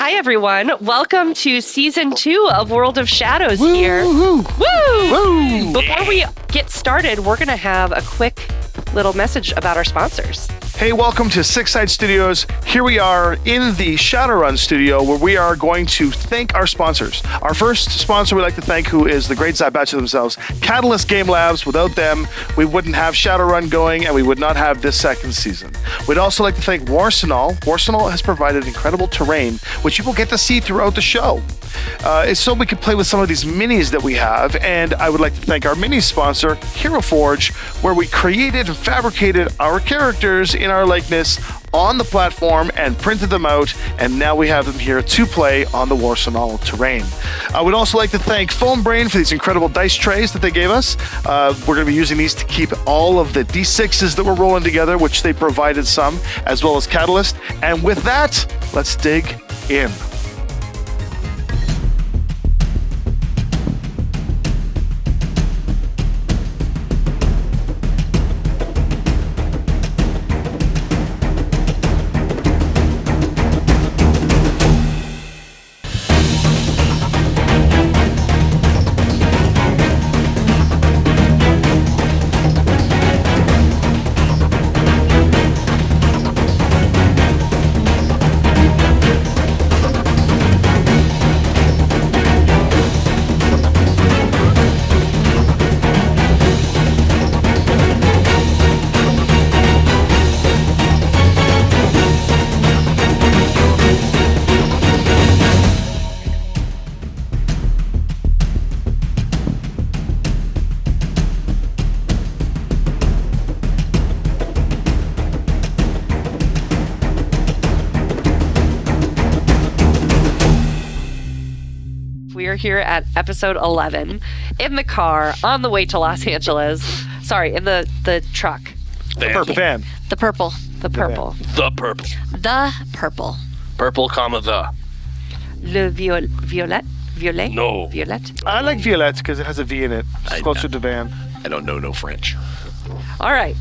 Hi, everyone. Welcome to Season 2 of World of Shadows Woo, here. woo, Woo! woo. Before we get started, we're going to have a quick little message about our sponsors. Hey, welcome to Six Side Studios. Here we are in the Shadowrun studio where we are going to thank our sponsors. Our first sponsor we'd like to thank, who is the great Zybatcha themselves, Catalyst Game Labs. Without them, we wouldn't have Shadowrun going and we would not have this second season. We'd also like to thank Warsenal. Warsenal has provided incredible terrain, which you will get to see throughout the show. It's so we can play with some of these minis that we have, and I would like to thank our mini sponsor, Hero Forge, where we created and fabricated our characters in our likeness on the platform and printed them out, and now we have them here to play on the Warsenal terrain. I would also like to thank Foam Brain for these incredible dice trays that they gave us. We're going to be using these to keep all of the D6s that we're rolling together, which they provided some, as well as Catalyst. And with that, let's dig in. We are here at episode 11 in the car on the way to Los Angeles. Sorry, in the truck. The purple van. The purple. The purple. The purple. The purple. Purple, comma, the. Le violet? Violet? No. Violet? I like Violette because it has a V in it. It's closer to van. I don't know no French. All right.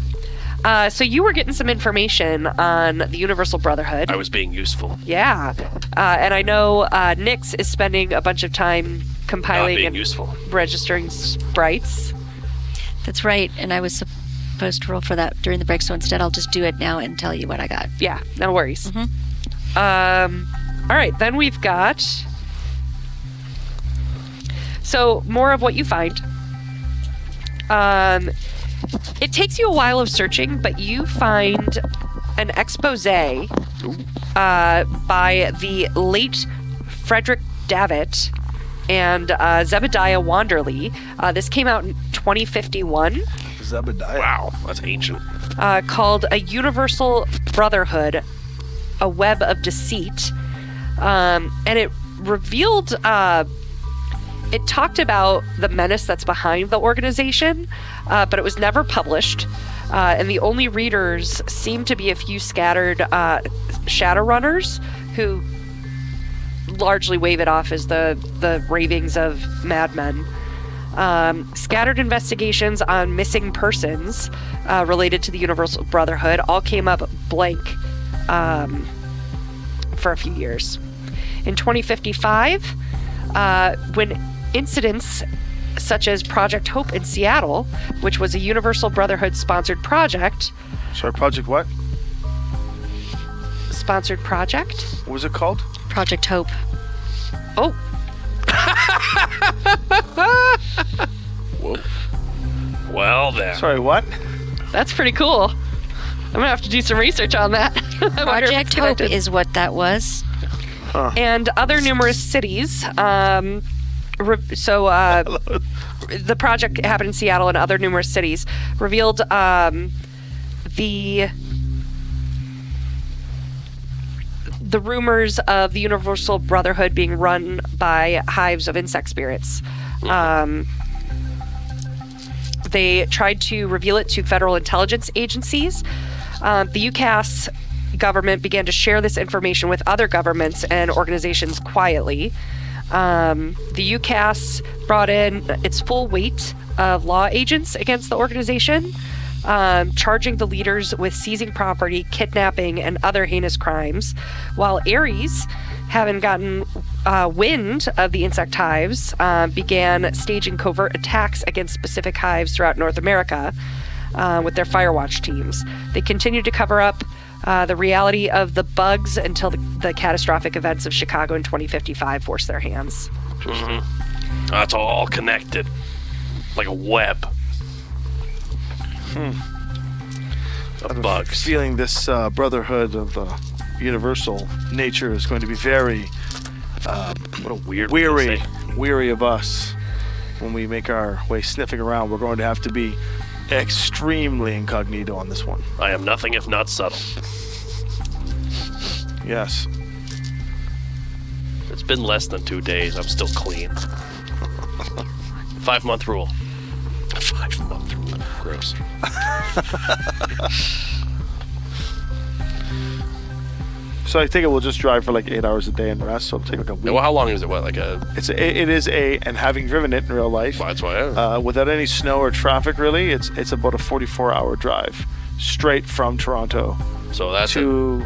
So you were getting some information on the Universal Brotherhood. I was being useful. Yeah. And I know Nyx is spending a bunch of time Not compiling being and useful. registering sprites. That's right, and I was supposed to roll for that during the break, so instead I'll just do it now and tell you what I got. Yeah, no worries. Mm-hmm. All right, then we've got... So, more of what you find. It takes you a while of searching, but you find an expose by the late Frederick Davitt and Zebediah Wanderley. This came out in 2051. Zebediah. Wow, that's ancient. Called A Universal Brotherhood, A Web of Deceit. And it revealed... It talked about the menace that's behind the organization, but it was never published. And the only readers seem to be a few scattered Shadowrunners who largely wave it off as the ravings of madmen. Scattered investigations on missing persons related to the Universal Brotherhood all came up blank for a few years. In 2055, when incidents such as Project Hope in Seattle, which was a Universal Brotherhood-sponsored project... Sorry, Project what? Sponsored project? What was it called? Project Hope. Oh. Whoa. Well, then. Sorry, what? That's pretty cool. I'm going to have to do some research on that. I wonder if it's Project Hope connected. is what that was. And other numerous cities. The project happened in Seattle and other numerous cities. Revealed the rumors of the Universal Brotherhood being run by hives of insect spirits. They tried to reveal it to federal intelligence agencies. The UCAS government began to share this information with other governments and organizations quietly. The UCAS brought in its full weight of law agents against the organization. charging the leaders with seizing property, kidnapping, and other heinous crimes, while Ares, having gotten wind of the insect hives, began staging covert attacks against specific hives throughout North America with their Firewatch teams. They continued to cover up the reality of the bugs until the catastrophic events of Chicago in 2055 forced their hands. That's all connected. Like a web. Of bugs. Feeling this brotherhood of universal nature is going to be very What a weird way to say. weary of us when we make our way sniffing around. We're going to have to be extremely incognito on this one. I am nothing if not subtle. Yes. It's been less than 2 days. I'm still clean. 5-month rule. 5-month rule. Gross. So I think it will just drive for like 8 hours a day and rest. So it'll take like a week. Well, how long is it? What, like a... And having driven it in real life, Well, that's why without any snow or traffic, really, it's about a 44-hour drive straight from Toronto So that's to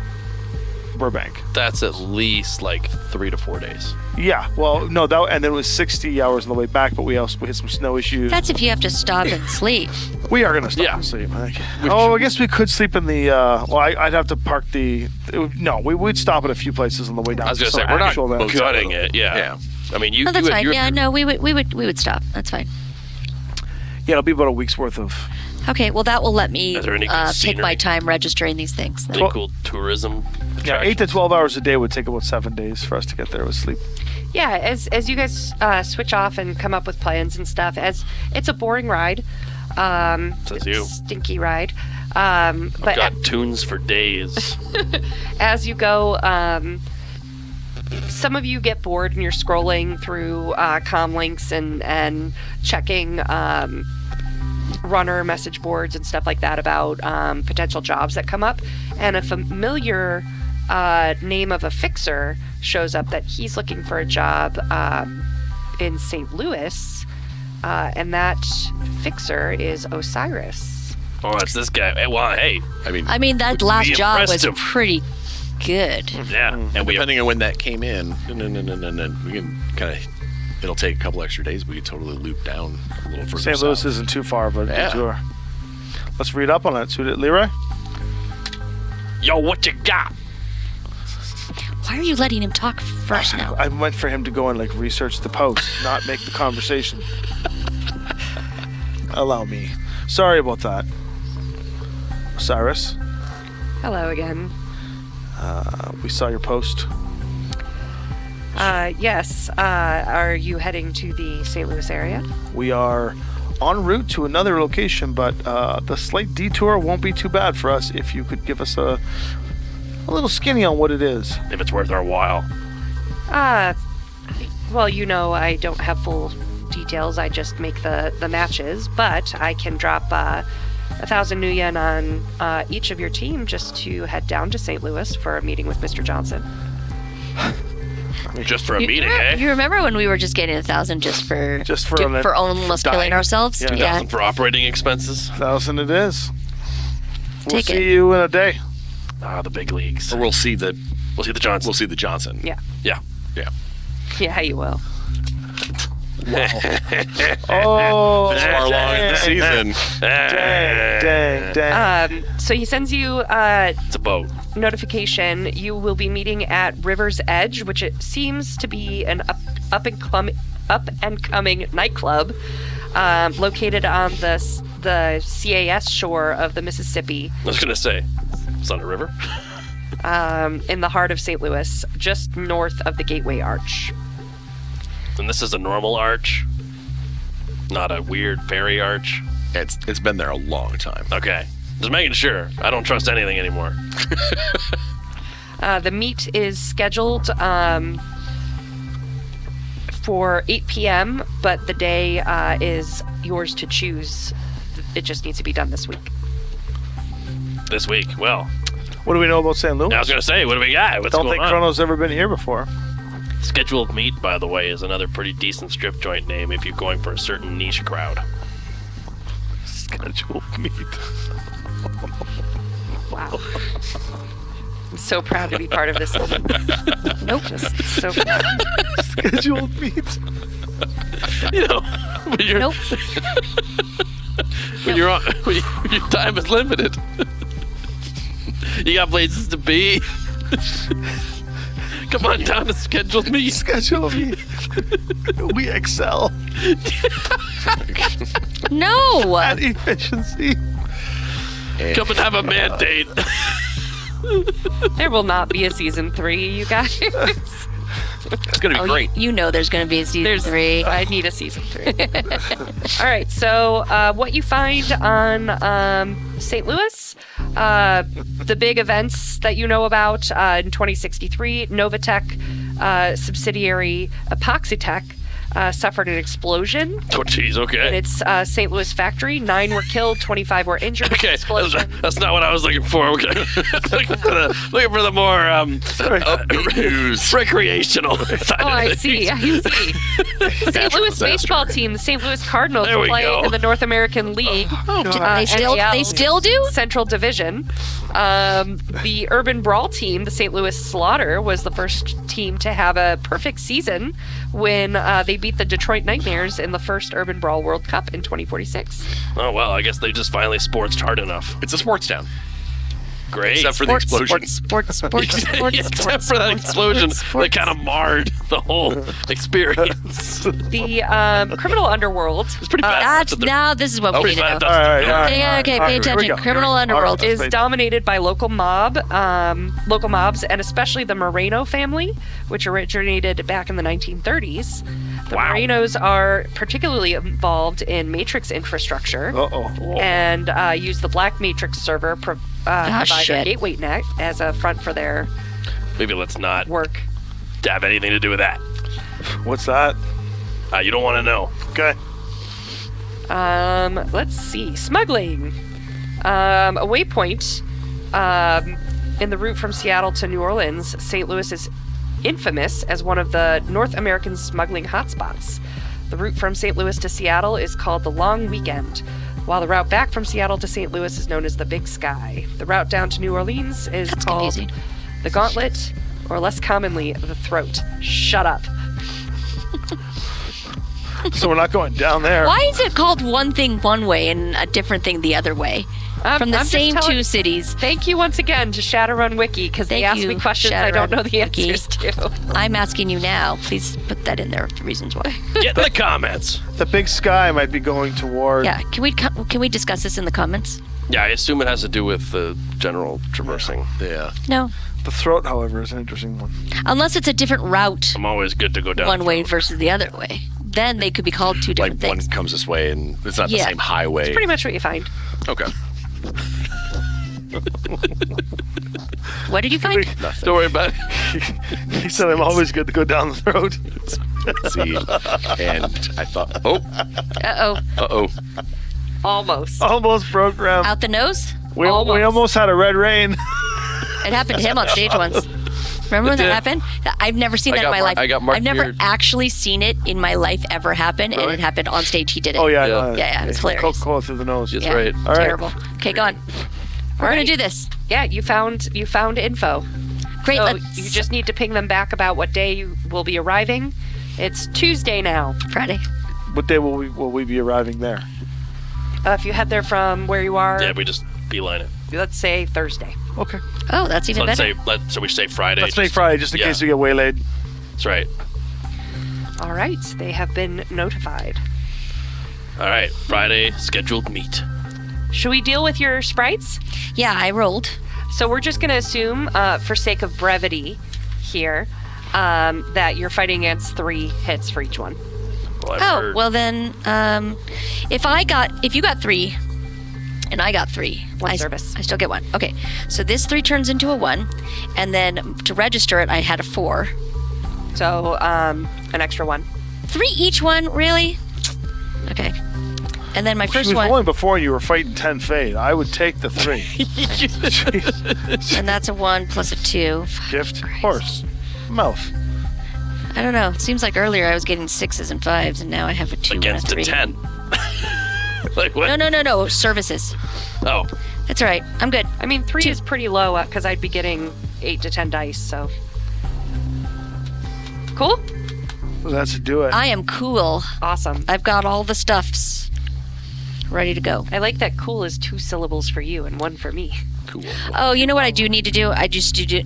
Burbank. that's at least like 3 to 4 days. Yeah, well, no, and then it was 60 hours on the way back, but we hit some snow issues. That's if you have to stop and sleep. We are going to stop Yeah. and sleep, I think. I guess we could sleep in the, I'd have to park we'd stop at a few places on the way down. I was gonna So say we're not actual events. gutting it. Yeah. I mean, you. Oh, that's you fine. you're- Yeah, no, we would stop. That's fine. Yeah, it'll be about a week's worth of. Okay, well, that will let me Is there any good take my scenery? time registering these things. Any cool tourism. Yeah, 8 to 12 hours a day would take about 7 days for us to get there with sleep. Yeah, as you guys switch off and come up with plans and stuff, as it's a boring ride, Says it's you. a stinky ride. But I've got tunes for days. as you go, some of you get bored and you're scrolling through comm links and checking runner message boards and stuff like that about potential jobs that come up, and a familiar name of a fixer shows up that he's looking for a job in St. Louis, and that fixer is Osiris. Oh, it's this guy. Hey, well, hey. I mean, that last be job was impressed. pretty good. Yeah. And we Depending on when that came in, we can kind of. It'll take a couple extra days. We could totally loop down a little further. St. Louis south. isn't too far of a Yeah. detour. Let's read up on it. So, Leroy? Yo, what you got? Why are you letting him talk first now? I meant for him to go and research the post, not make the conversation. Allow me. Sorry about that. Cyrus, Hello again. we saw your post. Yes. Are you heading to the St. Louis area? We are en route to another location, but the slight detour won't be too bad for us if you could give us a little skinny on what it is. If it's worth our while. Well, I don't have full details. I just make the matches, but I can drop 1,000 new yen on each of your team just to head down to St. Louis for a meeting with Mr. Johnson. Just for a meeting, eh? You remember when we were just getting 1,000 just for almost dying? killing ourselves? Yeah. Yeah. For operating expenses. 1,000 it is. We'll Take it. see you in a day. The big leagues. Or we'll see the Johnson. We'll see the Johnson. Yeah. Yeah. Yeah, you will. Oh, This far along in the season. dang. So he sends you It's a boat. notification. You will be meeting at River's Edge, which it seems to be an up and coming nightclub located on the CAS shore of the Mississippi, I was gonna say, it's on a river. in the heart of St. Louis, just north of the Gateway Arch. And this is a normal arch, not a weird ferry arch. It's been there a long time. Okay, just making sure. I don't trust anything anymore. The meet is scheduled for 8 p.m., but the day is yours to choose. It just needs to be done this week. This week, well, What do we know about St. Louis? I was gonna say, what do we got? What's Don't going think on? Chrono's ever been here before. Scheduled meet, by the way, is another pretty decent strip joint name if you're going for a certain niche crowd. Scheduled meat. Wow. I'm so proud to be part of this. Nope. Just so proud. Scheduled meat. You know, when you're, Nope. when you're on, when your time is limited. You got places to be. Come on down to scheduled meet. Scheduled meat. We excel No. at efficiency. Come and have a mandate. There will not be a season 3, you guys. It's gonna be Oh, great. you know there's going to be a season 3. I need a season 3. All right, so what you find on St. Louis, the big events that you know about in 2063, Novatech subsidiary Epoxytech suffered an explosion Oh, jeez, in okay. its St. Louis factory. 9 were killed, 25 were injured. in the Okay, explosion. that's not what I was looking for. Okay, looking for the more recreational. Side Oh, of I things. see. I see. The St. Natural Louis disaster. baseball team, the St. Louis Cardinals, There we play go. in the North American League. They still do? Central Division. The Urban Brawl team, the St. Louis Slaughter, was the first team to have a perfect season when they beat the Detroit Nightmares in the first Urban Brawl World Cup in 2046. Oh well, I guess they just finally sportsed hard enough. It's a sports town, Great. except for the explosion. Sports. Except for that explosion that kind of marred the whole experience. The criminal underworld It's pretty bad. This is what we pretty need to bad. know. All right, all right. Okay, all okay, right, pay here we attention. go. Criminal All right, underworld let's is face it. dominated by local mobs, and especially the Moreno family, which originated back in the 1930s. The Wow. Morenos are particularly involved in matrix infrastructure Uh-oh. and use the Black Matrix server provider shit. Gateway Net as a front for their Maybe let's not work. have anything to do with that. What's that? You don't want to know. Okay. Let's see. Smuggling. A waypoint in the route from Seattle to New Orleans, St. Louis is infamous as one of the North American smuggling hotspots. The route from St. Louis to Seattle is called the Long Weekend, while the route back from Seattle to St. Louis is known as the Big Sky. The route down to New Orleans is That's called confusing. the Gauntlet, or less commonly, the Throat. Shut up. So we're not going down there. Why is it called one thing one way and a different thing the other way? From the I'm just same telling- two cities. Thank you once again to Shadowrun Wiki, because they Thank ask me you, questions I don't Shadowrun know the Wiki. answers to. I'm asking you now. Please put that in there, the reasons why. Get in the comments. The Big Sky might be going toward. Yeah, can we discuss this in the comments? Yeah, I assume it has to do with the general traversing. Yeah. No. The Throat, however, is an interesting one. Unless it's a different route, I'm always good to go down. one way versus the other way. Then they could be called two Like different one things. comes this way and it's not the Yeah. same highway. Pretty much what you find. Okay. What did you find? Nothing. Don't worry about it. He said I'm always good to go down the Throat. See, and I thought, oh, Uh-oh. Almost. Almost broke Rem. Out the nose? We Almost. almost had a red rain. It happened to him on stage once. Remember when that did. happened? I've never seen I that in got my mar- life. I got marked I've never here. actually seen it in my life ever happen, and Really? it happened on stage. He did it. Oh yeah, Yeah. Yeah, it's hilarious. Coca-Cola through the nose. Yes. Yeah, right. All right. terrible. Okay, go on. We're gonna do this. Yeah, you found info. Great. So Let's you just need to ping them back about what day you will be arriving. It's Tuesday now. Friday. What day will we be arriving there? If you head there from where you are, Yeah, we just beeline it. let's say Thursday. Okay. Oh, that's even Let's better. say so we say Friday. Let's make Friday just in case we get waylaid. That's right. All right, they have been notified. All right, Friday scheduled meet. Should we deal with your sprites? Yeah, I rolled. So we're just going to assume, for sake of brevity here, that you're fighting against 3 hits for each one. Well, I've Oh, heard. well then, if you got 3, and I got 3, One service. I still get 1. Okay, so this 3 turns into a 1, and then to register it, I had a 4. So an extra 1. 3 each one, really? Okay. And then my She first was one, rolling before and you were fighting 10 fade. I would take the 3. and that's a 1 plus a 2. Gift, horse, mouth. I don't know. It seems like earlier I was getting 6s and 5s, and now I have a 2 against and a a 3. 10. Like what? No. Services. Oh, That's all right. I'm good. I mean, 3 is pretty low because I'd be getting 8 to 10 dice, so. Cool? Well, that's to do it. I am cool. Awesome. I've got all the stuffs ready to go. I like that cool is 2 syllables for you and 1 for me. Cool. Oh, you know what I do need to do? I just do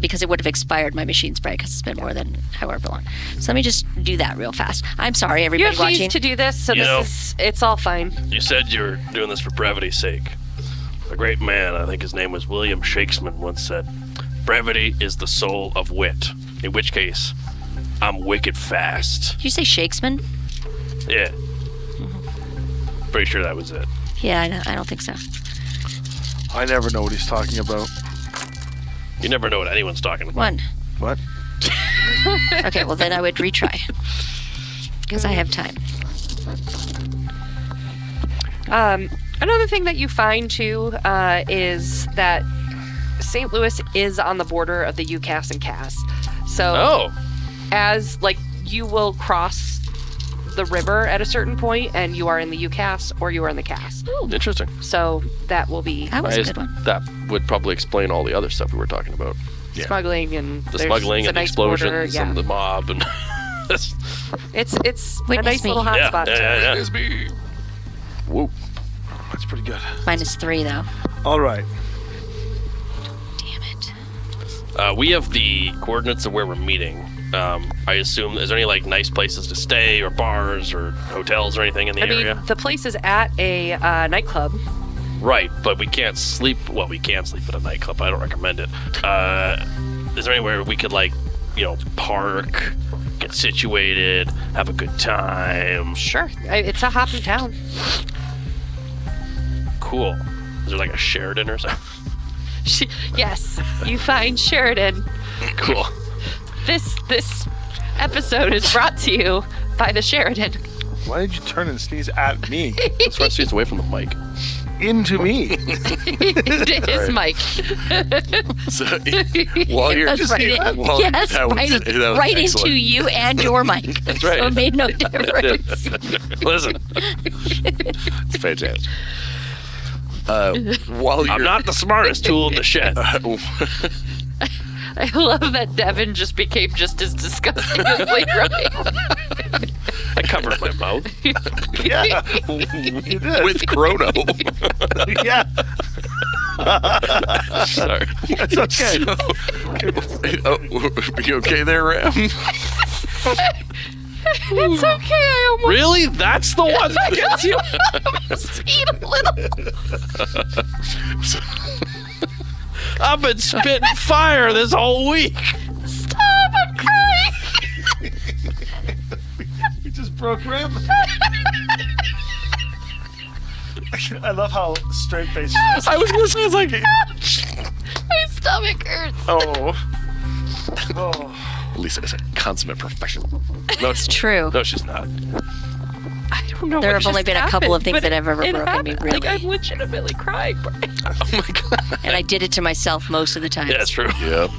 because it would have expired my machine spray because it's been more than however long. So let me just do that real fast. I'm sorry, You everybody have watching. used to do this, so it's all fine. you said you were doing this for brevity's sake. A great man, I think his name was William Shakespeare, once said, "Brevity is the soul of wit." In which case, I'm wicked fast. Did you say Shakespeare? Yeah. Pretty sure that was it. Yeah, I don't think so. I never know what he's talking about. You never know what anyone's talking about. 1. What? Okay, well then I would retry because I have time. Another thing that you find too is that St. Louis is on the border of the UCAS and CAS. So Oh, as like you will cross the river at a certain point and you are in the UCAS or you are in the CAS. interesting. So that will be That was a good one. That would probably explain all the other stuff we were talking about. Yeah. smuggling and The there's smuggling a and the nice explosions border, yeah. and the mob and that's, It's a Witness nice me. little yeah, hotspot. yeah. It's me. Whoa. That's pretty good. -3 though. All right. Damn it. We have the coordinates of where we're meeting. I assume, is there any like nice places to stay or bars or hotels or anything in the I mean, area? the place is at a nightclub. Right, but we can't sleep. Well, we can sleep at a nightclub. I don't recommend it. Is there anywhere we could like, park, get situated, have a good time? Sure, it's a hopping town. Cool. Is there like a Sheridan or something? Yes, you find Sheridan. Cool. This episode is brought to you by the Sheridan. Why did you turn and sneeze at me? Let's run streets away from the mic. Into me. It is Mike. So, while you're That's right. while- Yes, that was- right, that was right into excellent. you and your mic. That's right. So it made no difference. Listen, It's fantastic. While you're I'm not the smartest tool in the shed. I love that Devin just became just as disgusting as Leroy. I covered my mouth. Yeah. You did. with Chrono. Yeah. Sorry. That's okay. Oh, you okay there, Ram? It's okay. I almost Really? That's the one that gets you? eat a little. I've been spitting fire this whole week. Stop! I'm crying. We just broke Ram. I love how straight faced. I was gonna say, it's like, My stomach hurts. Oh. Oh. Lisa is a consummate professional. no, It's true. no, she's not. I don't know. There what have only just been a couple of happened, things but that have ever it broken me, happened. Like really. I'm legitimately crying. Oh my god. And I did it to myself most of the time. Yeah, that's true. Yep.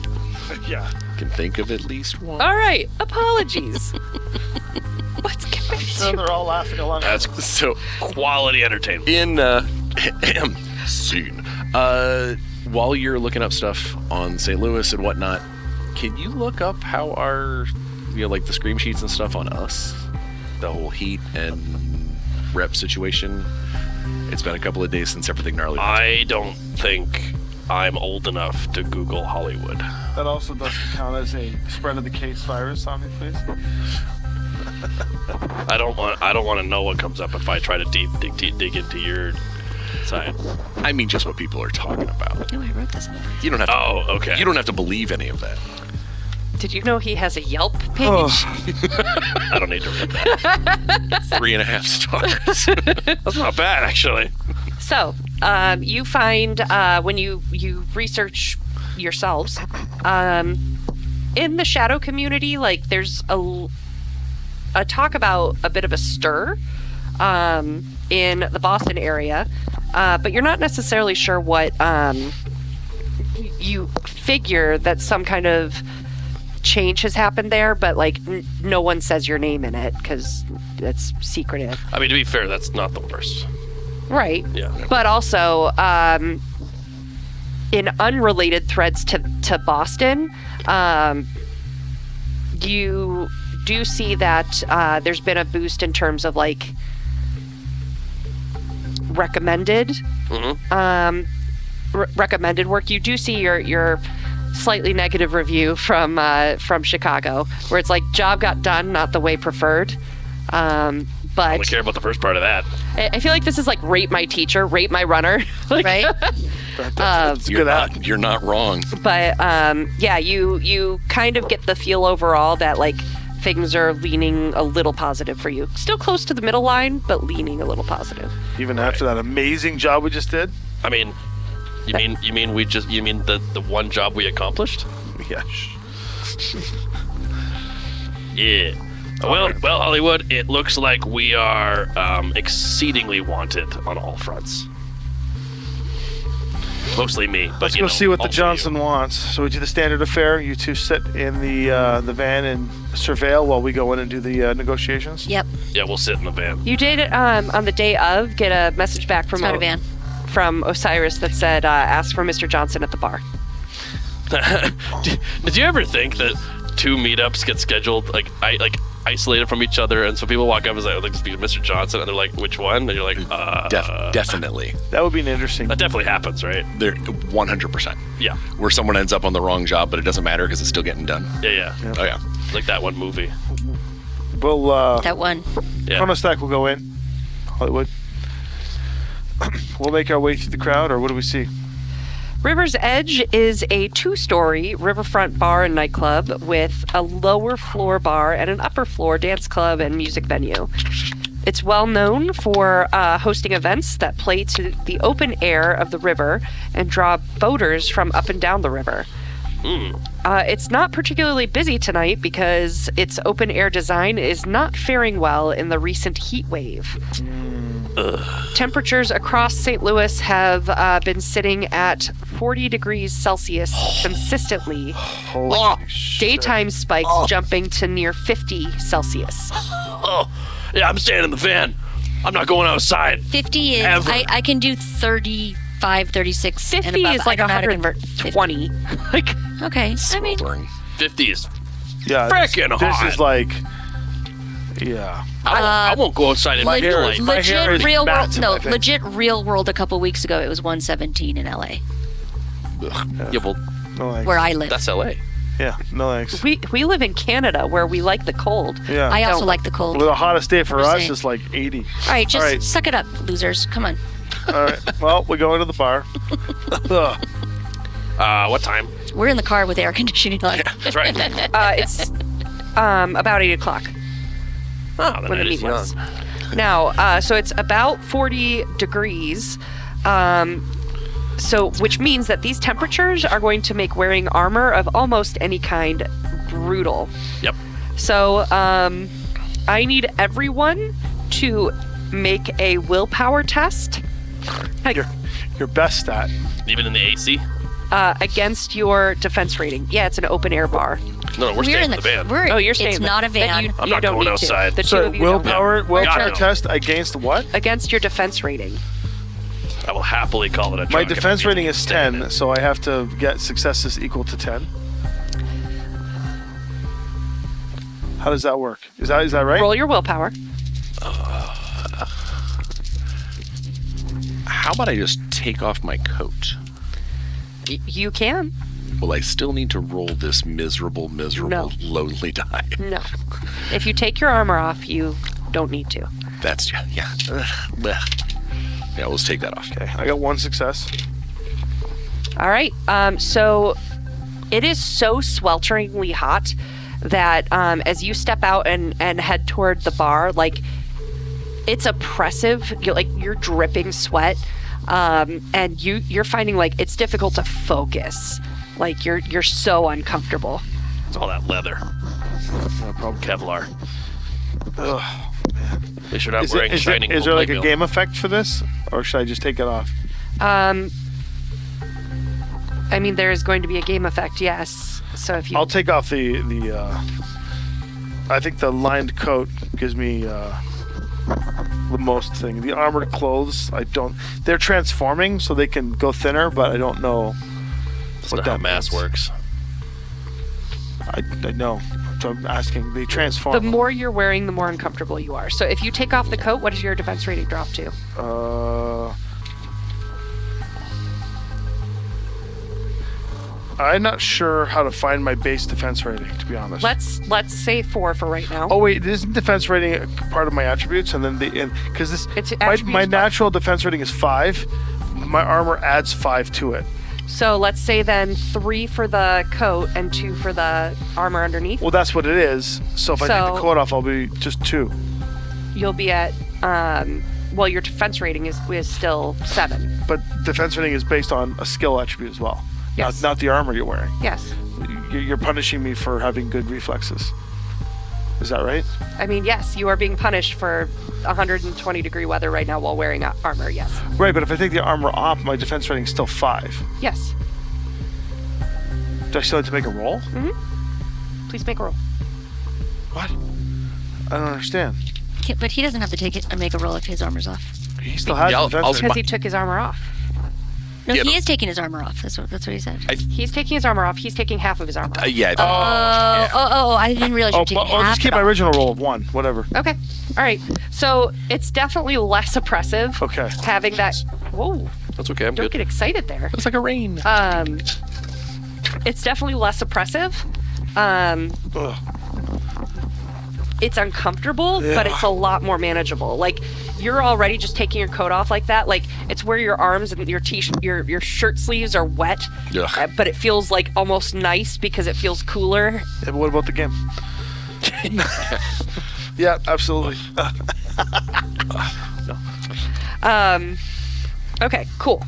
Yeah. Can think of at least one. All right. Apologies. Let's get back So to Oh, they're all laughing along. That's So quality entertainment. in scene. While you're looking up stuff on St. Louis and whatnot, can you look up how our like the scream sheets and stuff on us? The whole heat and rep situation. It's been a couple of days since everything gnarly. I don't think I'm old enough to Google Hollywood. That also doesn't count as a spread of the case virus on your face. I don't want to know what comes up if I try to dig into your side. I mean just what people are talking about. No, I wrote this. You don't have to, Oh, okay. you don't have to believe any of that. Did you know he has a Yelp page? Oh. I don't need to read that. 3.5 stars. That's not bad, actually. So, you find when you research yourselves in the shadow community, like there's a talk about a bit of a stir in the Boston area, but you're not necessarily sure what. You figure that some kind of change has happened there, but like no one says your name in it because it's secretive. I mean, to be fair, that's not the worst. Right. Yeah. But also, in unrelated threads to Boston, you do see that there's been a boost in terms of like recommended recommended work. You do see your slightly negative review from Chicago, where it's like job got done, not the way preferred. I But only care about the first part of that. I feel like this is like rate my teacher, rate my runner, like, Right? That's good ad. You're not wrong. But yeah, you kind of get the feel overall that like things are leaning a little positive for you. Still close to the middle line, but leaning a little positive. Even after that amazing job we just did? I mean, you mean the one job we accomplished? Yeah. Yeah. Well, Hollywood, it looks like we are exceedingly wanted on all fronts. Mostly me, but Let's go see what the Johnson wants. So we do the standard affair. You two sit in the van and surveil while we go in and do the negotiations. Yep. Yeah, we'll sit in the van. You did on the day of get a message back from It's not a van. from Osiris that said ask for Mr. Johnson at the bar. Did you ever think that two meetups get scheduled isolated from each other, and so people walk up and say, "I'd like to speak to Mr. Johnson," and they're like, "Which one?" And you're like, Definitely. That would be an interesting. That definitely happens, right? They're 100%. Yeah. Where someone ends up on the wrong job, but it doesn't matter because it's still getting done. Yeah. Oh, yeah. Like that one movie. We'll That one. Yeah. Chronostack will go in. Hollywood. We'll make our way through the crowd, or what do we see? River's Edge is a 2-story riverfront bar and nightclub with a lower floor bar and an upper floor dance club and music venue. It's well known for hosting events that play to the open air of the river and draw boaters from up and down the river. It's not particularly busy tonight because its open air design is not faring well in the recent heat wave. Temperatures across St. Louis have been sitting at 40 degrees Celsius consistently, Holy shit. daytime spikes jumping to near 50 Celsius. Oh, yeah, I'm staying in the van. I'm not going outside. 50 is, Ever. I can do 35, 36. and 50 above. is like I don't know how to convert 120. Like, Okay. I mean, Smoldering. 50 is Yeah. frickin' This hot. is like. Yeah. I won't go outside in My hair daylight. is- my hair legit is real bad world. to No, my face. legit real world. A couple weeks ago, it was 117 in LA, Yeah, well, No thanks. where I live. that's LA. Yeah. No thanks. we live in Canada where we like the cold. Yeah. I also don't- like the cold. Well, the hottest day for I'm just us saying. is like 80. All right, just all right. suck it up, losers. Come on. All right. Well, we go into the bar. Ugh. What time? We're in the car with air conditioning on. That's right. It's about 8 o'clock. Oh, the when night the is meet young. was. Now, so it's about 40 degrees. So, which means that these temperatures are going to make wearing armor of almost any kind brutal. Yep. So, I need everyone to make a willpower test Your best stat. Even in the AC? against your defense rating. Yeah, it's an open air bar. No, we're staying in the van. Oh, you're staying It's in the- not a then van. you I'm not don't going need to. outside. The two So of you don't. willpower no. test against what? Against your defense rating. I will happily call it a My drunk if defense I'm rating is staying in 10, it. so I have to get successes equal to 10. How does that work? Is that right? Roll your willpower. How about I just take off my coat? You can. Will I still need to roll this miserable, No. lonely die? No. If you take your armor off, you don't need to. That's, yeah. Ugh, bleh. Yeah, let's take that off. Okay, I got one success. All right. So it is so swelteringly hot that as you step out and head toward the bar, like it's oppressive. You're dripping sweat, and you're finding like it's difficult to focus. Like you're so uncomfortable. It's all that leather. No problem. Kevlar. Ugh. At least you're not Is, wearing is shining there like a playbill. game effect for this, or should I just take it off? I mean, there is going to be a game effect, yes. So if you I'll take off the I think the lined coat gives me the most thing. The armored clothes, I don't. They're transforming, so they can go thinner, but I don't know That's what not that how mass means. works. I know. So I'm asking. They transform. the more you're wearing, the more uncomfortable you are. So if you take off the coat, what does your defense rating drop to? I'm not sure how to find my base defense rating, to be honest. Let's say 4 for right now. Oh wait, isn't defense rating a part of my attributes? And then because It's my attributes, natural defense rating is 5. My armor adds 5 to it. So let's say then 3 for the coat and 2 for the armor underneath. Well, that's what it is. So if I take So- the coat off, I'll be just 2. You'll be at well, your defense rating is still 7. But defense rating is based on a skill attribute as well. Yes. Not the armor you're wearing. Yes. You're punishing me for having good reflexes. Is that right? I mean, yes, you are being punished for 120-degree weather right now while wearing armor. Yes. Right, but if I take the armor off, my defense rating is still 5. Yes. Do I still have to make a roll? Please make a roll. What? I don't understand. But he doesn't have to take it and make a roll if his armor's off. He still has Yeah, I'll- defense I'll rating. Because he took his armor off. No, Yeah, he but- is taking his armor off. That's what he said. He's taking his armor off. He's taking half of his armor off. Yeah. I didn't realize you were taking I'll half just keep it my off. original roll of 1. Whatever. Okay. All right. So it's definitely less oppressive. Okay. Having that. Whoa! That's okay. I'm Don't good. get excited there. It's like a rain. It's definitely less oppressive. Ugh. It's uncomfortable, but it's a lot more manageable. Like you're already just taking your coat off like that. Like it's where your arms and your your shirt sleeves are wet, Ugh. but it feels like almost nice because it feels cooler. Yeah, but what about the game? Yeah, absolutely. Okay, cool.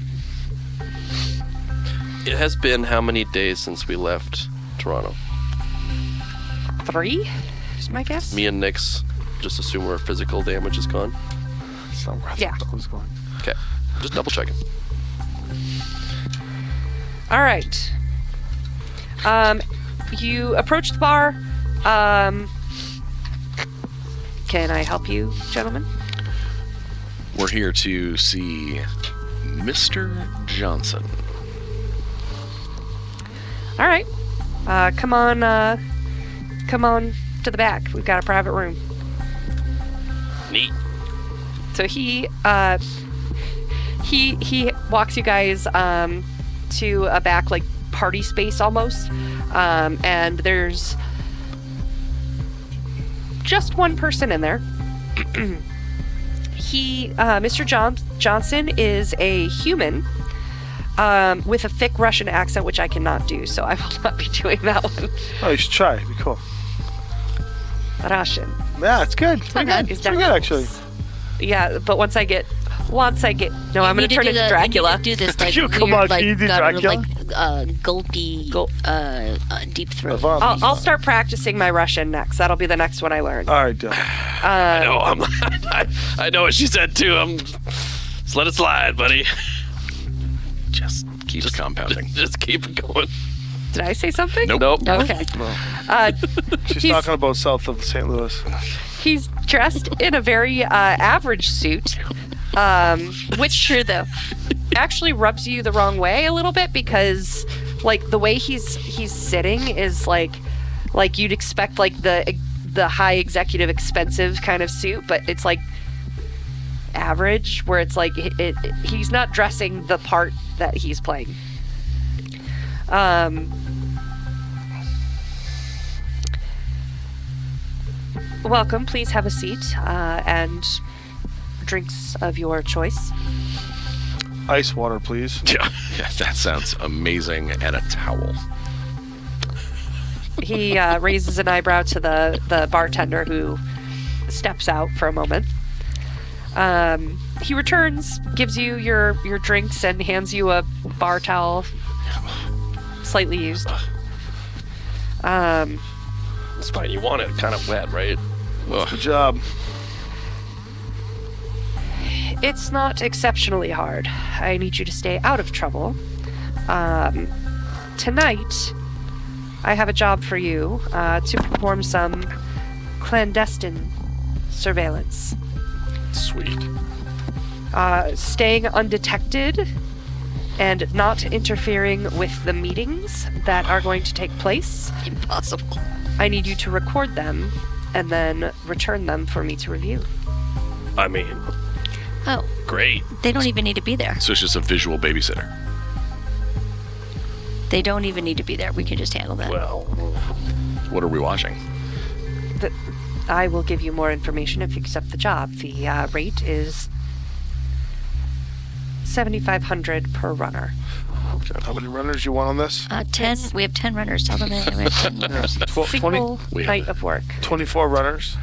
It has been how many days since we left Toronto? 3 is my guess. Me and Nyx just assume our physical damage is gone. That's not where I Yeah. thought that was going. Okay. Just double checking. All right. You approach the bar. Can I help you, gentlemen? We're here to see Mr. Johnson. All right. Come on to the back. We've got a private room. Neat. So he walks you guys to a back like party space almost, and there's just one person in there. Mr. Johnson is a human with a thick Russian accent, which I cannot do, so I will not be doing that one. Oh, you should try. It'd be cool. Russian. Yeah, it's good. It's pretty good. Is It's that- pretty good, actually. Yeah, but once I get, no, I'm going to turn into Dracula. You need to do this like You come weird, on, like, can you do got Dracula? like gulpy, deep throat. Avant. I'll start practicing my Russian next. That'll be the next one I learn. All right, Dylan. No, I know what she said too. Just let it slide, buddy. Just keeps compounding. Just keep it going. Did I say something? Nope. Okay. She's He's- talking about south of St. Louis. He's dressed in a very average suit, which True though. actually rubs you the wrong way a little bit because, like, the way he's sitting is like you'd expect like the high executive expensive kind of suit, but it's like average, where it's like he's not dressing the part that he's playing. Welcome. Please have a seat and drinks of your choice. Ice water, please. Yeah, that sounds amazing. And a towel. He raises an eyebrow to the bartender, who steps out for a moment. He returns, gives you your drinks, and hands you a bar towel, slightly used. It's fine. You want it kind of wet, right? Good job. It's not exceptionally hard. I need you to stay out of trouble. Tonight, I have a job for you to perform some clandestine surveillance. Sweet. Staying undetected and not interfering with the meetings that are going to take place. Impossible. I need you to record them and then return them for me to review. I mean, Oh, great. they don't even need to be there. So it's just a visual babysitter. They don't even need to be there. We can just handle that. Well, What are we watching? I will give you more information if you accept the job. The rate is $7,500 per runner. How many runners you want on this? 10. We have 10 runners. Tell them that we have 10 runners. 20, Single Wait. night of work. 24 runners.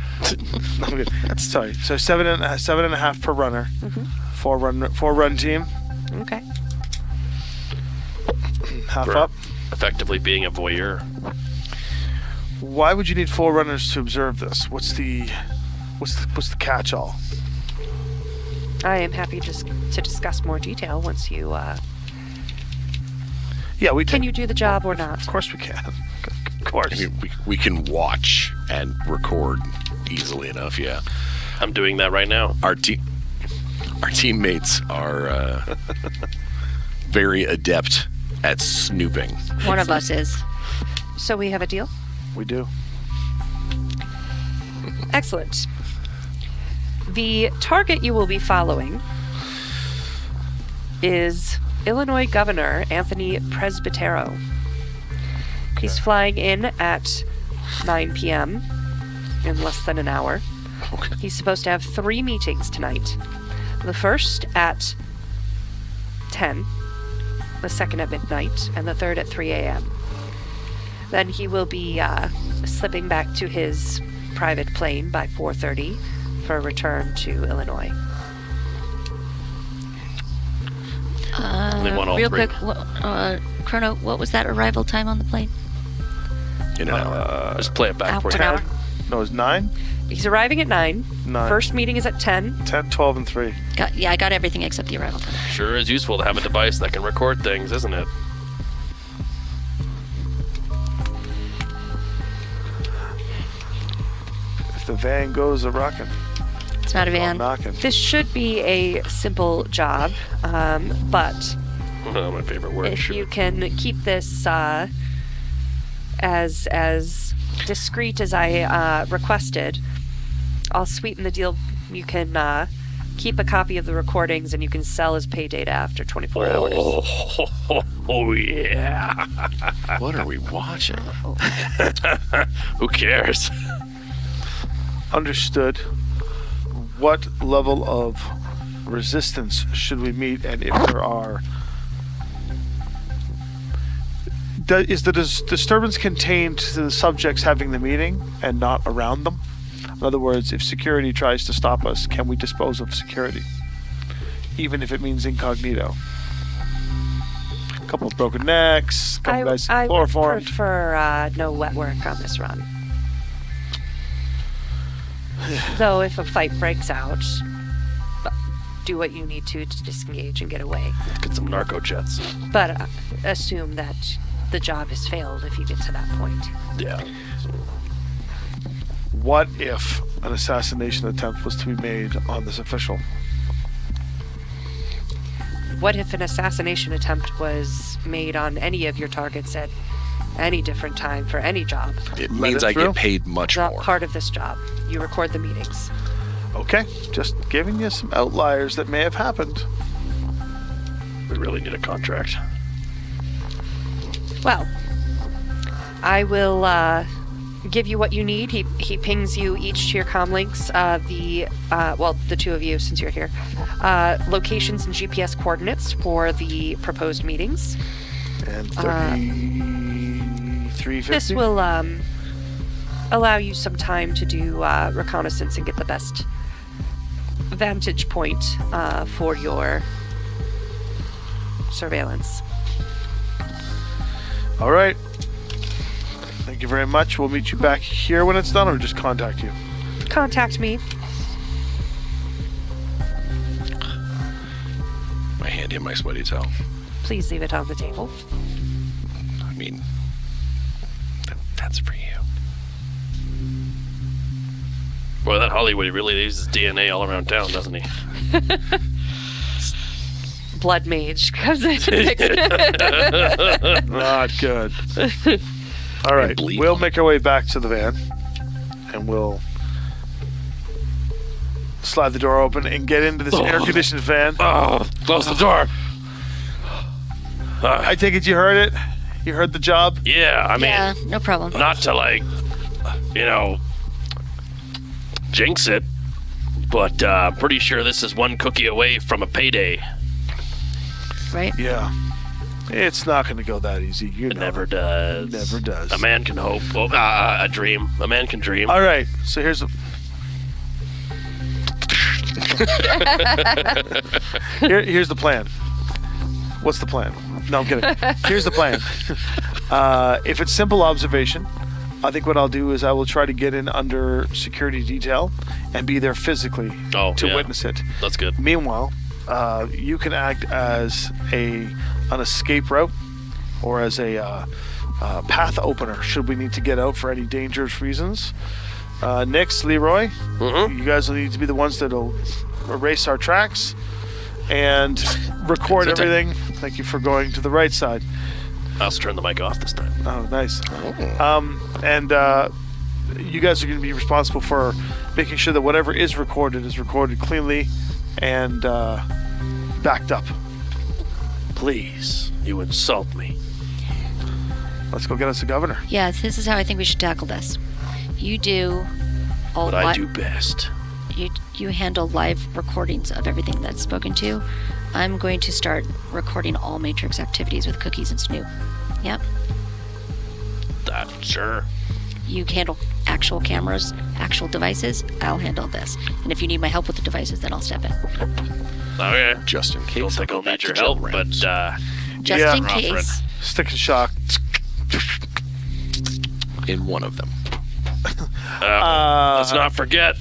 No, I'm good. Sorry. So seven and a half per runner. Four run team. Okay. Half For up. effectively being a voyeur. Why would you need 4 runners to observe this? What's the catch-all? I am happy just to discuss more detail once you. Yeah, we Can you do the job or not? Of course we can. Of course. I mean, we can watch and record easily enough. Yeah, I'm doing that right now. our teammates are very adept at snooping. One of us is. So we have a deal? We do. Excellent. The target you will be following is Illinois Governor Anthony Presbitero. He's flying in at 9 p.m. in less than an hour. Okay. He's supposed to have 3 meetings tonight. The first at 10, the second at midnight, and the third at 3 a.m. Then he will be slipping back to his private plane by 4:30 for a return to Illinois. They want all Real 3. quick, Chrono, what was that arrival time on the plane? In an hour. Just play it back Hour, for an you. hour. No, it's 9, He's arriving at 9. 9, First meeting is at 10. 10, 12, and 3. I got everything except the arrival time. Sure is useful to have a device that can record things, isn't it? If the van goes a-rockin', It's not a van. knocking. This should be a simple job, but Oh, my favorite word. if Sure. you can keep this as discreet as I requested, I'll sweeten the deal. You can keep a copy of the recordings and you can sell as pay data after 24 hours. Oh, yeah. What are we watching? Who cares? Understood. What level of resistance should we meet, and if there are... Is the disturbance contained to the subjects having the meeting and not around them? In other words, if security tries to stop us, can we dispose of security? Even if it means incognito. A couple of broken necks, a couple guys I would chloroformed. prefer no wet work on this run. Though if a fight breaks out, do what you need to disengage and get away. Get some narco jets. But assume that the job has failed if you get to that point. Yeah. What if an assassination attempt was to be made on this official? What if an assassination attempt was made on any of your targets at any different time for any job? It Let means it I through? get paid much Not more. part of this job. You record the meetings. Okay, just giving you some outliers that may have happened. We really need a contract. Well, I will give you what you need. He pings you each to your comm links. The two of you, since you're here, locations and GPS coordinates for the proposed meetings. And 3350. This will allow you some time to do reconnaissance and get the best vantage point for your surveillance. All right. Thank you very much. We'll meet you back here when it's done, or just contact you. Contact me. My hand in my sweaty towel. Please leave it on the table. I mean, That's for you. Boy, that Hollywood really leaves his DNA all around town, doesn't he? Blood mage comes in and fixes it. Not good. All right, bleed we'll on make our way back to the van, and we'll slide the door open and get into this air-conditioned van. Oh, close the door. I take it you heard it? You heard the job? Yeah, I mean, Yeah, no problem. not to jinx it, but I'm pretty sure this is one cookie away from a payday. Right? Yeah. It's not going to go that easy. You It know. never does. Never does. A man can hope. Oh, a dream. A man can dream. All right, so here's the... here's the plan. What's the plan? No, I'm kidding. Here's the plan. If it's simple observation, I think what I'll do is I will try to get in under security detail and be there physically to yeah. witness it. That's good. Meanwhile, you can act as an escape route or as a path opener should we need to get out for any dangerous reasons. Nix, Leroy, you guys will need to be the ones that'll erase our tracks and record everything. Thank you for going to the right side. I'll just turn the mic off this time. Oh, nice. And you guys are going to be responsible for making sure that whatever is recorded cleanly and backed up. Please, you insult me. Let's go get us a governor. Yeah, this is how I think we should tackle this. You do all What I do best. You handle live recordings of everything that's spoken to. I'm going to start recording all Matrix activities with Cookies and Snoop. Yep. That sure. You handle actual cameras, actual devices. I'll handle this. And if you need my help with the devices, then I'll step in. Okay. Just in case. Don't think go I'll back need your to help, jail but rounds. Just Yeah. in Offering. case. Stick and shock. In one of them. let's not forget.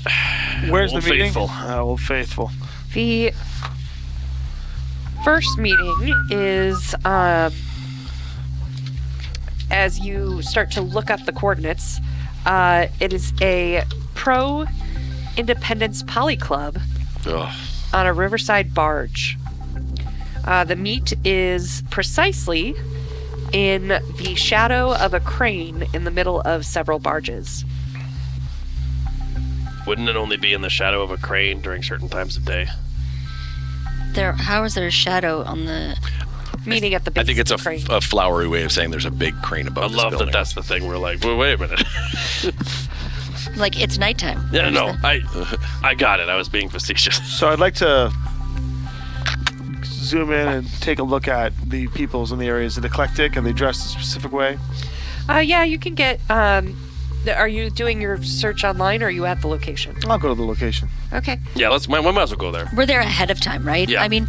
Where's Old the meeting? Faithful. Old Faithful. The first meeting is as you start to look up the coordinates. It is a pro-independence poly club Ugh. on a riverside barge. The meet is precisely in the shadow of a crane in the middle of several barges. Wouldn't it only be in the shadow of a crane during certain times of day? How is there a shadow on the... Meeting at the base I think it's of the crane. a flowery way of saying there's a big crane above I this love building. that that's the thing. We're like, wait a minute. Like, it's nighttime. Yeah, Where's no, the- I got it. I was being facetious. So I'd like to zoom in and take a look at the peoples in the area. Is it eclectic? Are they dressed a specific way? Yeah, you can get. Are you doing your search online or are you at the location? I'll go to the location. Okay. Yeah, we might as well go there. We're there ahead of time, right? Yeah. I mean,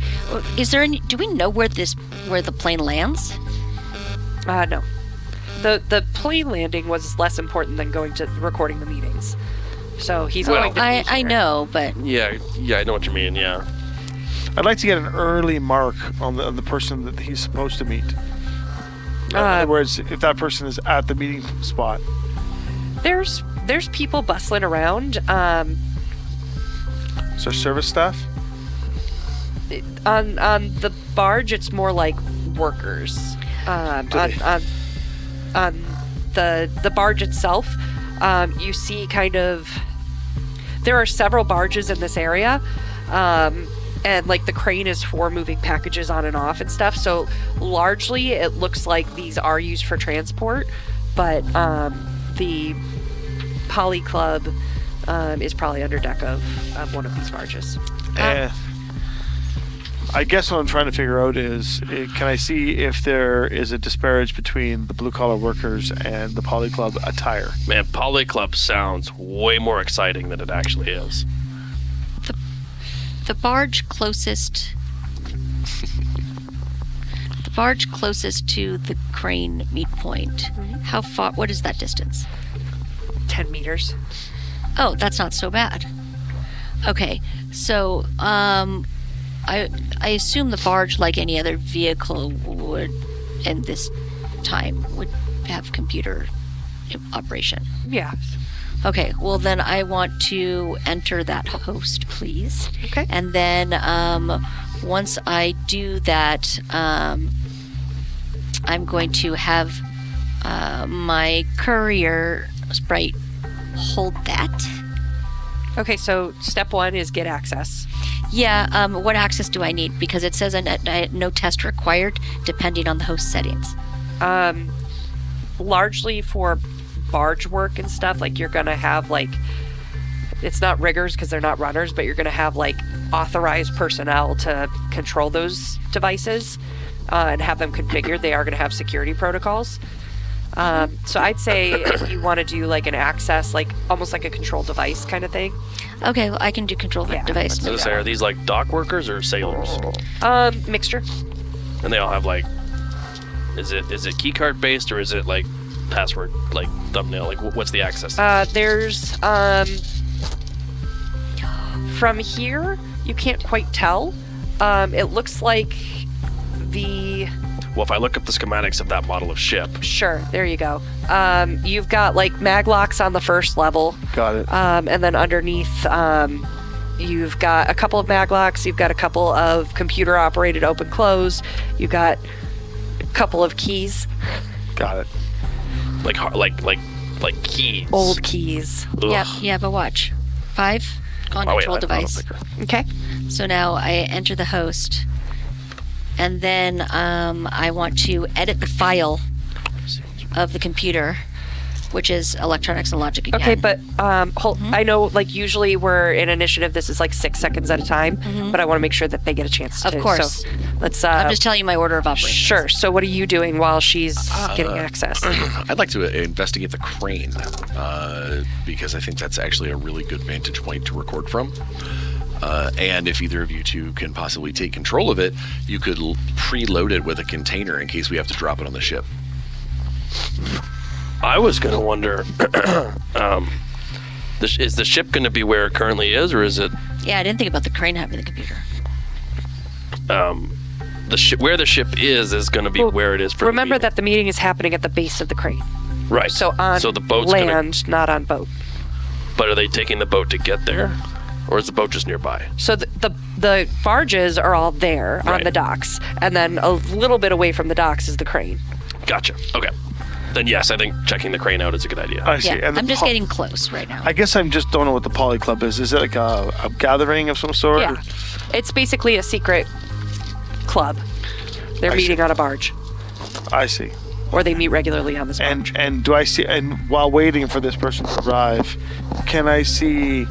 is there any... Do we know where the plane lands? No. The plane landing was less important than going to recording the meetings. So he's Well, going to. be I here. know, but... Yeah, I know what you mean. Yeah. I'd like to get an early mark on the person that he's supposed to meet. In other words, if that person is at the meeting spot. There's people bustling around. Is there service staff? On the barge, it's more like workers. On the barge itself, you see kind of. There are several barges in this area, and like the crane is for moving packages on and off and stuff. So largely, it looks like these are used for transport, but the Poly Club is probably under deck of one of these barges. I guess what I'm trying to figure out is, can I see if there is a disparage between the blue-collar workers and the Poly Club attire? Man, Poly Club sounds way more exciting than it actually is. The barge closest... the barge closest to the crane meet point. How far... What is that distance? 10 meters. Oh, that's not so bad. Okay, so I assume the barge, like any other vehicle, would, in this time, would have computer operation. Yeah. Okay, well then I want to enter that host, please. Okay. And then once I do that, I'm going to have my courier sprite hold that. Okay, so step 1 is get access. Yeah, what access do I need? Because it says no test required, depending on the host settings. Largely for barge work and stuff, like you're gonna have like, it's not riggers because they're not runners, but you're gonna have like authorized personnel to control those devices and have them configured. They are gonna have security protocols. So I'd say if you want to do like an access, like almost like a control device kind of thing. Okay, well, I can do control Yeah, device. let's So say, are these like dock workers or sailors? Mixture. And they all have like, is it keycard based or is it like password, like thumbnail? Like what's the access? There's from here you can't quite tell. It looks like the Well, if I look up the schematics of that model of ship, sure, there you go. You've got like mag locks on the first level. Got it. And then underneath, you've got a couple of mag locks. You've got a couple of computer operated open close. You've got a couple of keys, Got it. like keys. old keys. Ugh. Yep, you have a watch. 5 on Oh, wait, control I device. don't think- Okay. So now I enter the host, and then I want to edit the file of the computer, which is electronics and logic again. Okay, but I know like usually we're in initiative. This is like 6 seconds at a time, but I want to make sure that they get a chance Of to. course. So let's. I'm just telling you my order of operations. Sure. So what are you doing while she's getting access? I'd like to investigate the crane because I think that's actually a really good vantage point to record from. And if either of you two can possibly take control of it, you could preload it with a container in case we have to drop it on the ship. I was gonna wonder, is the ship gonna be where it currently is, or is it Yeah, I didn't think about the crane having the computer. the ship where the ship is gonna be Well, where it is for Remember the that the meeting is happening at the base of the crane. right? So on the boat's land, not on boat. but are they taking the boat to get there, or is the boat just nearby? So the barges are all there on Right. the docks, and then a little bit away from the docks is the crane. Gotcha. Okay. Then yes, I think checking the crane out is a good idea. I see. Yeah, And the I'm just getting close right now. I guess I'm just don't know what the Poly Club is. Is it like a gathering of some sort? Yeah, it's basically a secret club. They're I meeting see. on a barge, I see. or they meet regularly on this barge. And do I see? And while waiting for this person to arrive, can I see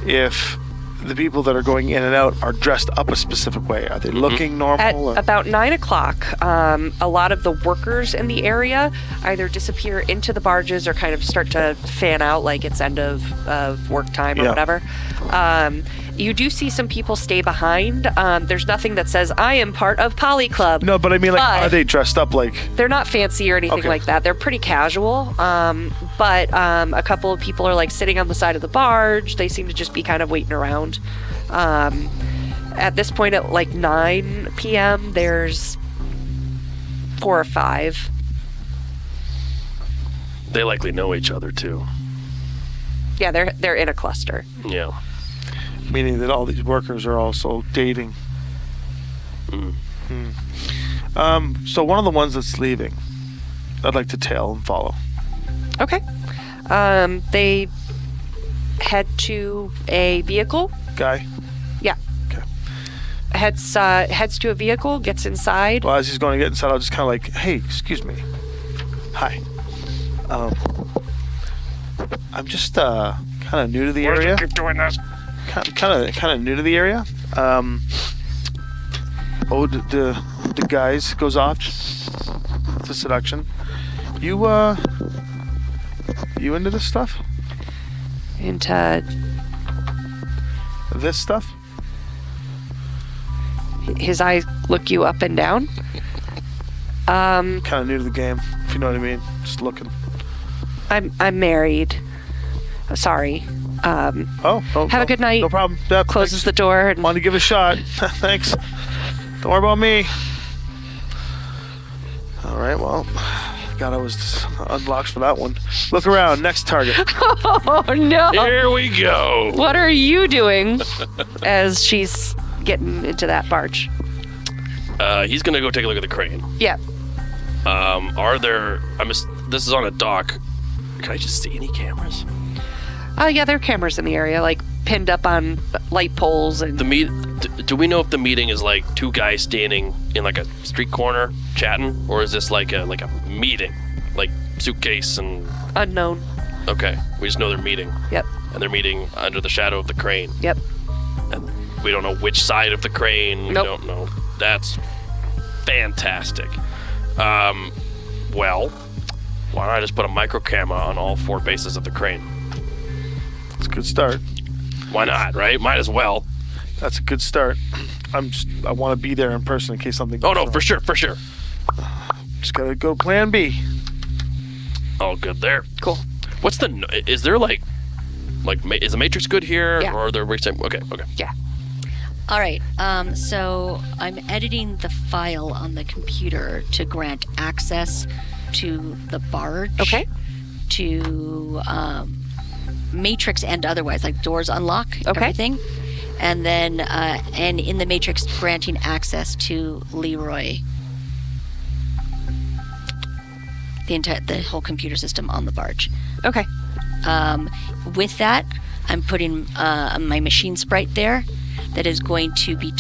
if the people that are going in and out are dressed up a specific way? Are they looking At normal? or- about 9 o'clock, a lot of the workers in the area either disappear into the barges or kind of start to fan out, like it's end of work time or Yeah. whatever. You do see some people stay behind. There's nothing that says, I am part of Poly Club. No, but I mean, like, But- are they dressed up like? They're not fancy or anything Okay. like that. They're pretty casual. But a couple of people are like sitting on the side of the barge. They seem to just be kind of waiting around. At this point, at like 9 p.m., there's 4 or 5. They likely know each other too. Yeah, they're in a cluster. Yeah. Meaning that all these workers are also dating. So one of the ones that's leaving, I'd like to tail and follow. Okay. They head to a vehicle. Guy. Yeah. Okay. Heads to a vehicle, gets inside. Well, as he's going to get inside, I'll just kind of like, hey, excuse me. Hi. I'm just kind of new to the area. Keep doing this. Kind of new to the area. The guys goes off to seduction. You into this stuff? Into This stuff? his eyes look you up and down. Kind of new to the game, if you know what I mean. Just looking. I'm married. Sorry. Oh, no, Have a good night. No problem. Yeah, Closes thanks. the door and Wanted to give it a shot. Thanks. Don't worry about me. All right, well, forgot I was unlocked for that one. Look around. Next target. Oh no! Here we go. What are you doing? As she's getting into that barge. He's gonna go take a look at the crane. Yeah. Are there? This is on a dock. Can I just see any cameras? Oh yeah, there are cameras in the area, like pinned up on light poles and. Do we know if the meeting is like two guys standing in like a street corner chatting, or is this like a meeting, like suitcase and? Unknown. Okay, we just know they're meeting. Yep. And they're meeting under the shadow of the crane. Yep. And we don't know which side of the crane. Nope. We don't know. That's fantastic. Well, why don't I just put a micro camera on all four bases of the crane? It's a good start. Why not, right? Might as well. That's a good start. I want to be there in person in case something goes Oh, no, wrong. for sure. Just gotta go plan B. All good there. Cool. What's is there is the Matrix good here? Yeah. Or are there, okay. Yeah. All right. So I'm editing the file on the computer to grant access to the barge. Okay. To Matrix and otherwise, like doors unlock, Okay. everything. And then, and in the Matrix, granting access to Leroy. The whole computer system on the barge. Okay. With that, I'm putting my machine sprite there that is going to be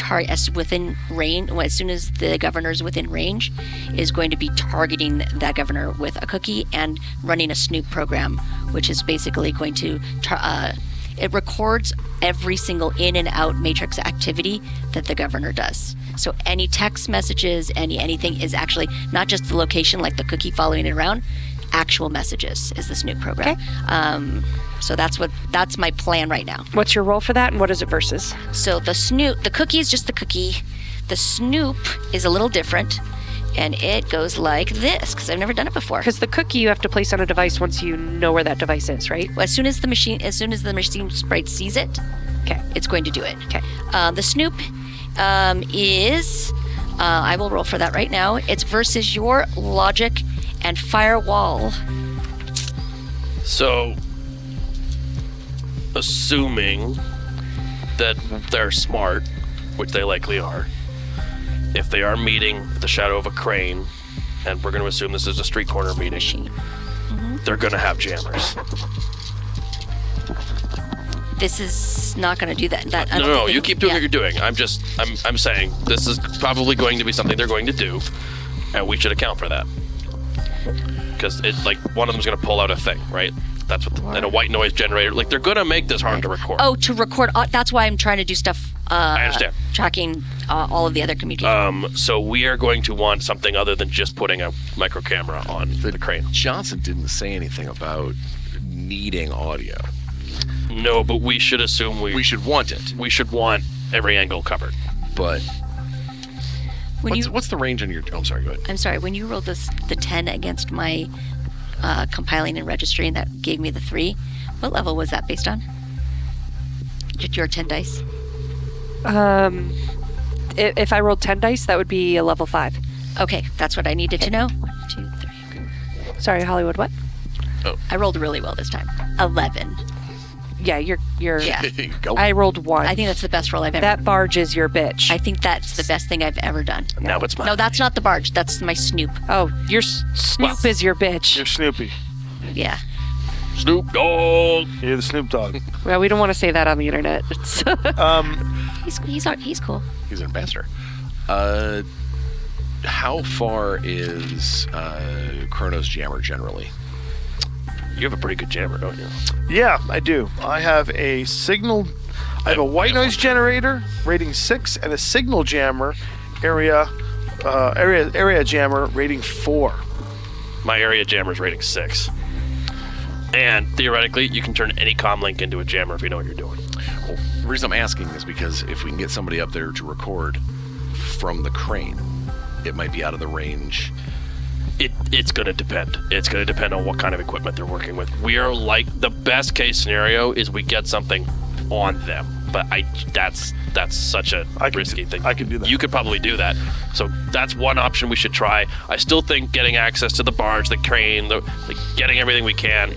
within range. As soon as the governor is within range, is going to be targeting that governor with a cookie and running a snoop program, which is basically going to it records every single in and out Matrix activity that the governor does. So any text messages, anything is actually not just the location, like the cookie following it around. Actual messages is the snoop program. Okay. So that's my plan right now. What's your role for that, and what is it versus? So the cookie is just the cookie. The snoop is a little different, and it goes like this because I've never done it before. Because the cookie you have to place on a device once you know where that device is, right? As soon as the machine sprite sees it, Okay. it's going to do it. Okay. The snoop is I will roll for that right now. It's versus your logic and firewall. So, assuming that they're smart, which they likely are, if they are meeting at the shadow of a crane, and we're going to assume this is a street corner meeting, Machine. they're going to have jammers. This is not going to do that. No, you keep doing what you're doing. I'm saying this is probably going to be something they're going to do, and we should account for that. Because it's like one of them's going to pull out a thing, right? That's what, and a white noise generator. Like they're going to make this hard to record. Oh, to record. That's why I'm trying to do stuff. I understand. Tracking all of the other communications. So we are going to want something other than just putting a micro camera on the crane. Johnson didn't say anything about needing audio. No, but we should assume We should want it, we should want every angle covered. but When what's the range on your? Oh, I'm sorry. Go ahead. I'm sorry. When you rolled the 10 against my compiling and registering, that gave me the 3. What level was that based on? Your 10 dice. If I rolled 10 dice, that would be a level 5. Okay, that's what I needed to know. 1, 2, 3. Sorry, Hollywood, what? I rolled really well this time. 11. Yeah, you're. Yeah. Go. I rolled 1. I think that's the best roll I've ever. that barge is your bitch. I think that's the best thing I've ever done. Now it's mine. No, that's not the barge. That's my snoop. Oh, your Snoop is your bitch. You're Snoopy. Yeah. Snoop Dogg. You're the Snoop Dogg. Well, we don't want to say that on the internet. He's cool. He's an ambassador. How far is Chronos Jammer generally? You have a pretty good jammer, don't you? Yeah, I do. I have a signal. I have a white noise generator rating 6 and a signal jammer area jammer rating 4. My area jammer's rating 6. And theoretically, you can turn any comm link into a jammer if you know what you're doing. Well, the reason I'm asking is because if we can get somebody up there to record from the crane, it might be out of the range. It's going to depend. It's going to depend on what kind of equipment they're working with. We are like, the best case scenario is we get something on them. but that's such a risky thing. I could do that. You could probably do that. So that's one option we should try. I still think getting access to the barge, the crane, getting everything we can.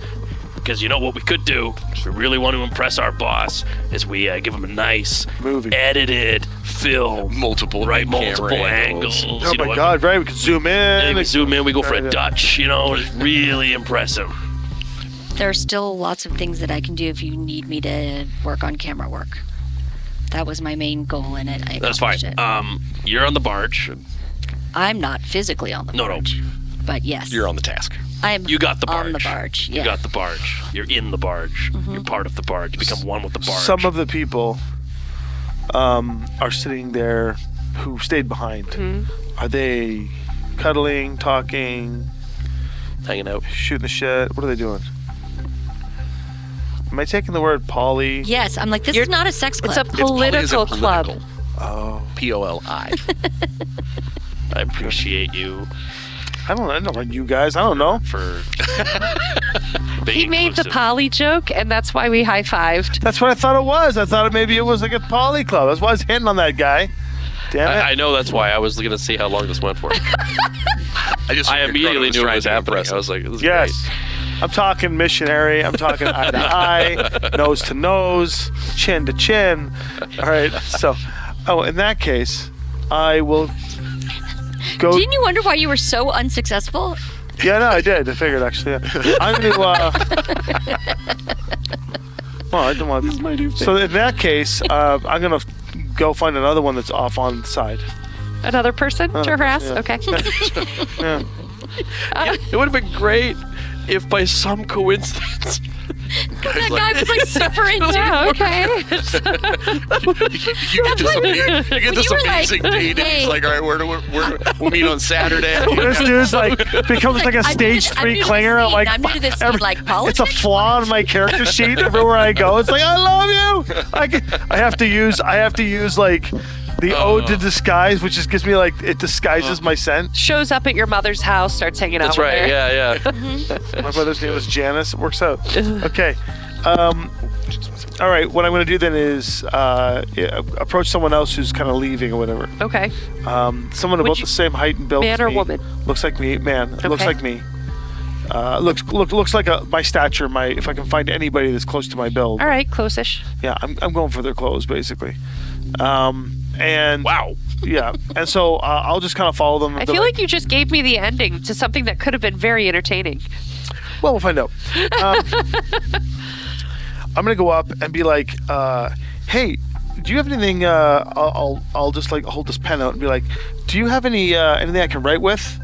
Because you know what we could do, if we really want to impress our boss, is we give him a nice Movie. edited film. Multiple angles. Oh my God! Right, we could zoom in. And we zoom in, we go for Right, a yeah. Dutch, just really impress him. There are still lots of things that I can do if you need me to work on camera work. That was my main goal in it. I That's fine. accomplished it. You're on the barge. I'm not physically on the No. barge. But yes. You're on the task. I'm You got the barge. on the barge. Yeah. You got the barge. You're in the barge. You're part of the barge. You become one with the barge. Some of the people are sitting there who stayed behind. Are they cuddling, talking, hanging out. shooting the shit? What are they doing? Am I taking the word poly? Yes, I'm like, this is not a sex club. It's a political club. Oh, POLI. I appreciate you I don't know about you guys. I don't know. for being He made the inclusive. poly joke, and that's why we high-fived. That's what I thought it was. I thought maybe it was like a poly club. That's why I was hitting on that guy. Damn it. I know that's why I was going to see how long this went for. I immediately knew it was happening. I was like, this is Yes. great. I'm talking missionary. I'm talking eye to eye, nose to nose, chin to chin. All right. So, in that case, I will go. Didn't you wonder why you were so unsuccessful? Yeah, no, I did. I figured actually. Yeah. I'm going to. Well, I don't want. So in that case, I'm going to go find another one that's off on the side. Another person to harass? yeah. Okay. Yeah. It would have been great if by some coincidence That guy was like super into Yeah, okay. You get this you were like, amazing date, and hey. he's like, all right, we'll meet on Saturday. This dude's like becomes like a I'm stage new to- 3 I'm new to clinger. this I'm like, scene. I'm new to this scene, like it's a politics? flaw in my character sheet everywhere I go. It's like I love you. I have to use like the ode to disguise, which just gives me like it disguises my scent. Shows up at your mother's house, starts hanging out That's with right. her. Yeah. My mother's name was Janice. It works out. Okay. All right. What I'm going to do then is approach someone else who's kind of leaving or whatever. Okay. Someone about the same height and build. Man as or me. woman? Looks like me. Man. Looks Okay. like me. Looks like my stature. If I can find anybody that's close to my build. All right, close-ish. Yeah, I'm going for their clothes basically. And Wow. yeah, and so I'll just kind of follow them. I feel like you just gave me the ending to something that could have been very entertaining. Well, we'll find out. I'm gonna go up and be like, "Hey, do you have anything?" I'll just like hold this pen out and be like, "Do you have anything I can write with?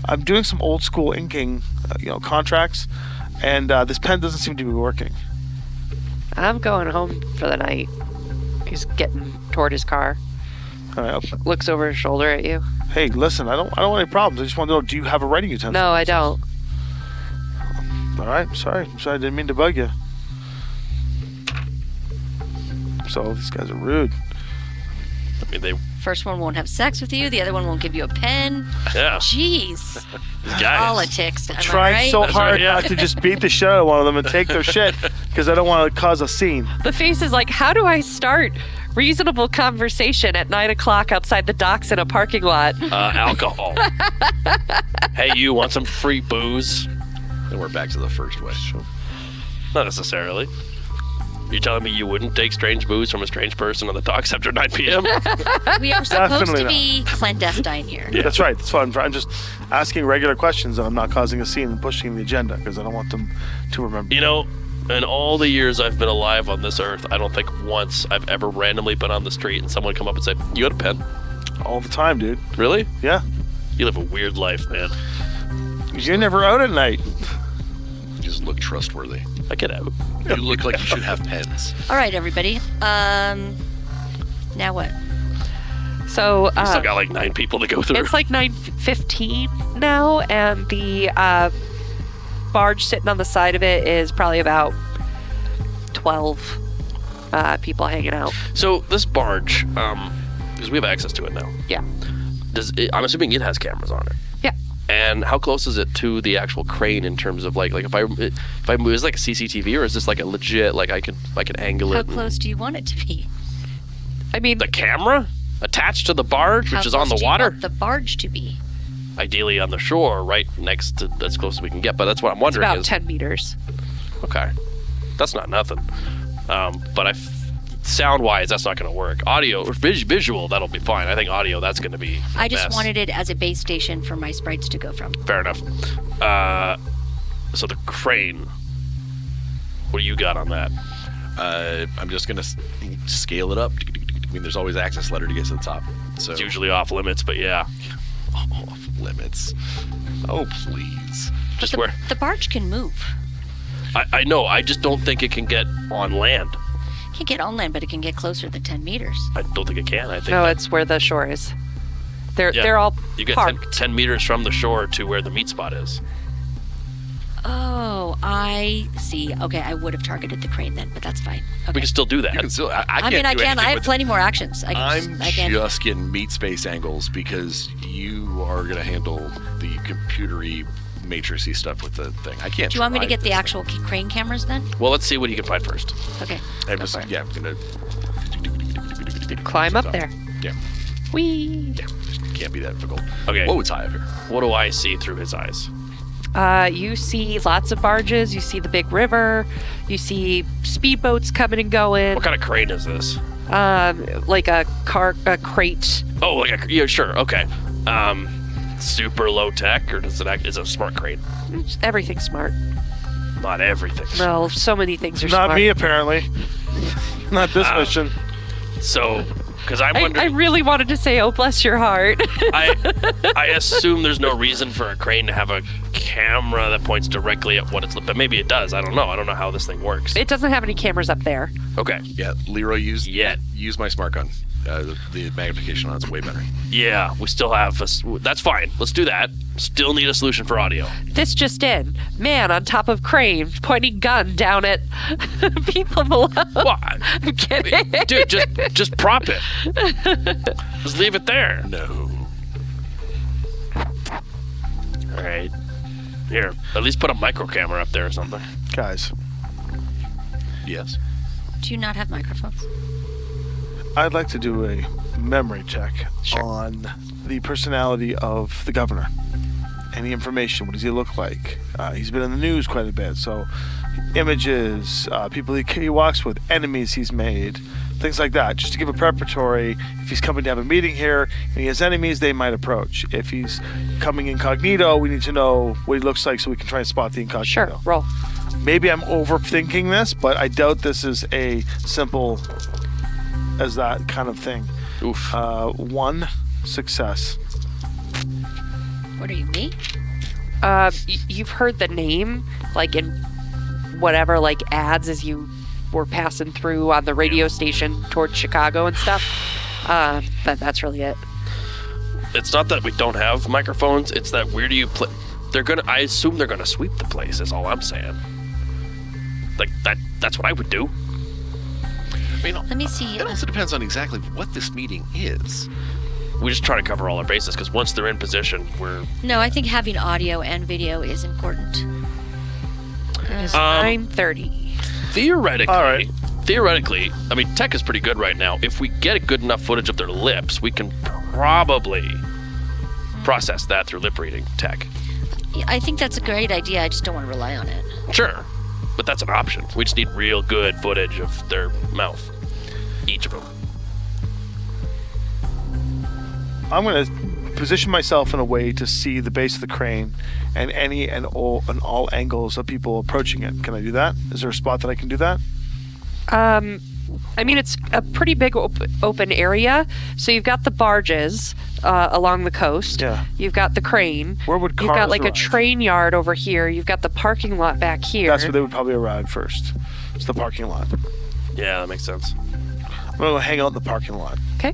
I'm doing some old school inking, contracts, and this pen doesn't seem to be working." I'm going home for the night. He's getting toward his car. All right, Looks over his shoulder at you. hey, listen, I don't want any problems. I just want to know, do you have a writing utensil? No, I don't. All right, sorry, I didn't mean to bug you. So these guys are rude. I mean, they. First one won't have sex with you. The other one won't give you a pen. Yeah. Jeez. These guys. Politics. Am I Trying right? so That's hard right, yeah. not to just beat the shit out of one of them and take their shit because I don't want to cause a scene. The face is like, how do I start reasonable conversation at 9 o'clock outside the docks in a parking lot? Alcohol. Hey, you want some free booze? Then we're back to the first way. Not necessarily. You're telling me you wouldn't take strange booze from a strange person on the docks after 9 p.m.? We are supposed Definitely to be clandestine here. Yeah. That's right. That's fun. I'm just asking regular questions and I'm not causing a scene and pushing the agenda because I don't want them to remember. You know, in all the years I've been alive on this earth, I don't think once I've ever randomly been on the street and someone come up and said, "You got a pen?" All the time, dude. Really? Yeah. You live a weird life, man. You're never out at night. You just look trustworthy. I get out. You look like you should have pens. All right, everybody. Now what? So We still got like 9 people to go through. it's like 9:15 now, and the barge sitting on the side of it is probably about 12 people hanging out. So this barge, because we have access to it now. Yeah. I'm assuming it has cameras on it. Yeah. And how close is it to the actual crane in terms of like if I move, is it like a CCTV or is this like a legit like I can angle How it? close do you want it to be? I mean, The camera attached to the barge, How which is on close the do you water, want the barge to be? ideally on the shore, right next to as close as we can get. But that's what I'm it's wondering. about is 10 meters. okay, that's not nothing. But sound-wise, that's not going to work. Audio or visual, that'll be fine. I think audio, that's going to be. I just mess. wanted it as a base station for my sprites to go from. Fair enough. So the crane. What do you got on that? I'm just gonna scale it up. I mean, there's always access ladder to get to the top. So It's usually off limits, but yeah. off limits. Oh please. Just the, where the barge can move. I know. I just don't think it can get on land. It can get on land, but it can get closer than 10 meters. I don't think it can. I think No, it's where the shore is. They're all you get parked. 10 meters from the shore to where the meat spot is. Oh, I see. Okay, I would have targeted the crane then, but that's fine. Okay. We can still do that. You can still. I I can't mean, I do can. anything I have with- plenty more actions. I'm I can. just getting meat space angles because you are gonna handle the computery matrixy stuff with the thing. I can't. Do you want me to drive get the this actual crane cameras then? Well, let's see what he can find first. Okay. thing. I'm go just, for it. yeah, I'm gonna. Climb up there. Yeah, Whee! yeah. Can't be that difficult. Okay. Whoa, it's high up here. What do I see through his eyes? You see lots of barges. You see the big river. You see speedboats coming and going. What kind of crane is this? Like a crate. Oh, like yeah, sure, okay. Super low tech, or does it act? Is it a smart crane? Everything's smart. Not everything. Well, so many things are Not smart. me, apparently. Not this mission. So, because I'm I wondering, really wanted to say, "Oh, bless your heart." I assume there's no reason for a crane to have a camera that points directly at what it's. But maybe it does. I don't know. I don't know how this thing works. It doesn't have any cameras up there. Okay. Yeah, Leroy used Yet. use my smart gun. The magnification on it's way better. Yeah, we still have. That's fine. Let's do that. Still need a solution for audio. This just in: man on top of crane, pointing gun down at people below. What? I'm kidding. Dude, just prop it. Just leave it there. No. All right. Here, at least put a micro camera up there or something. Guys, Yes. Do you not have microphones? I'd like to do a memory check on the personality of the governor. Any information? What does he look like? He's been in the news quite a bit, so images, people he walks with, enemies he's made, things like that. Just to give a preparatory, if he's coming to have a meeting here and he has enemies they might approach. If he's coming incognito, we need to know what he looks like so we can try and spot the incognito. Sure, roll. Maybe I'm overthinking this, but I doubt this is a simple as that kind of thing. Oof. One success. What are you, me? You've heard the name, like in whatever, like ads as you were passing through on the radio station towards Chicago and stuff. But that's really it. It's not that we don't have microphones. It's that where do you play? I assume they're gonna sweep the place. Is all I'm saying. Like that. That's what I would do. I mean, Let me see. it also depends on exactly what this meeting is. We just try to cover all our bases because once they're in position, we're. No, I think having audio and video is important. It's 9:30. Theoretically, All right. Theoretically, I mean, tech is pretty good right now. If we get a good enough footage of their lips, we can probably process that through lip reading tech. Yeah, I think that's a great idea. I just don't want to rely on it. Sure, but that's an option. We just need real good footage of their mouth, each of them. I'm going to position myself in a way to see the base of the crane and any and all angles of people approaching it. Can I do that? Is there a spot that I can do that? I mean, it's a pretty big open area. So you've got the barges along the coast. Yeah. You've got the crane. Where would You've got cars like a arrive? train yard over here. You've got the parking lot back here. That's where they would probably arrive first. It's the parking lot. Yeah, that makes sense. I'm going to go hang out in the parking lot. Okay.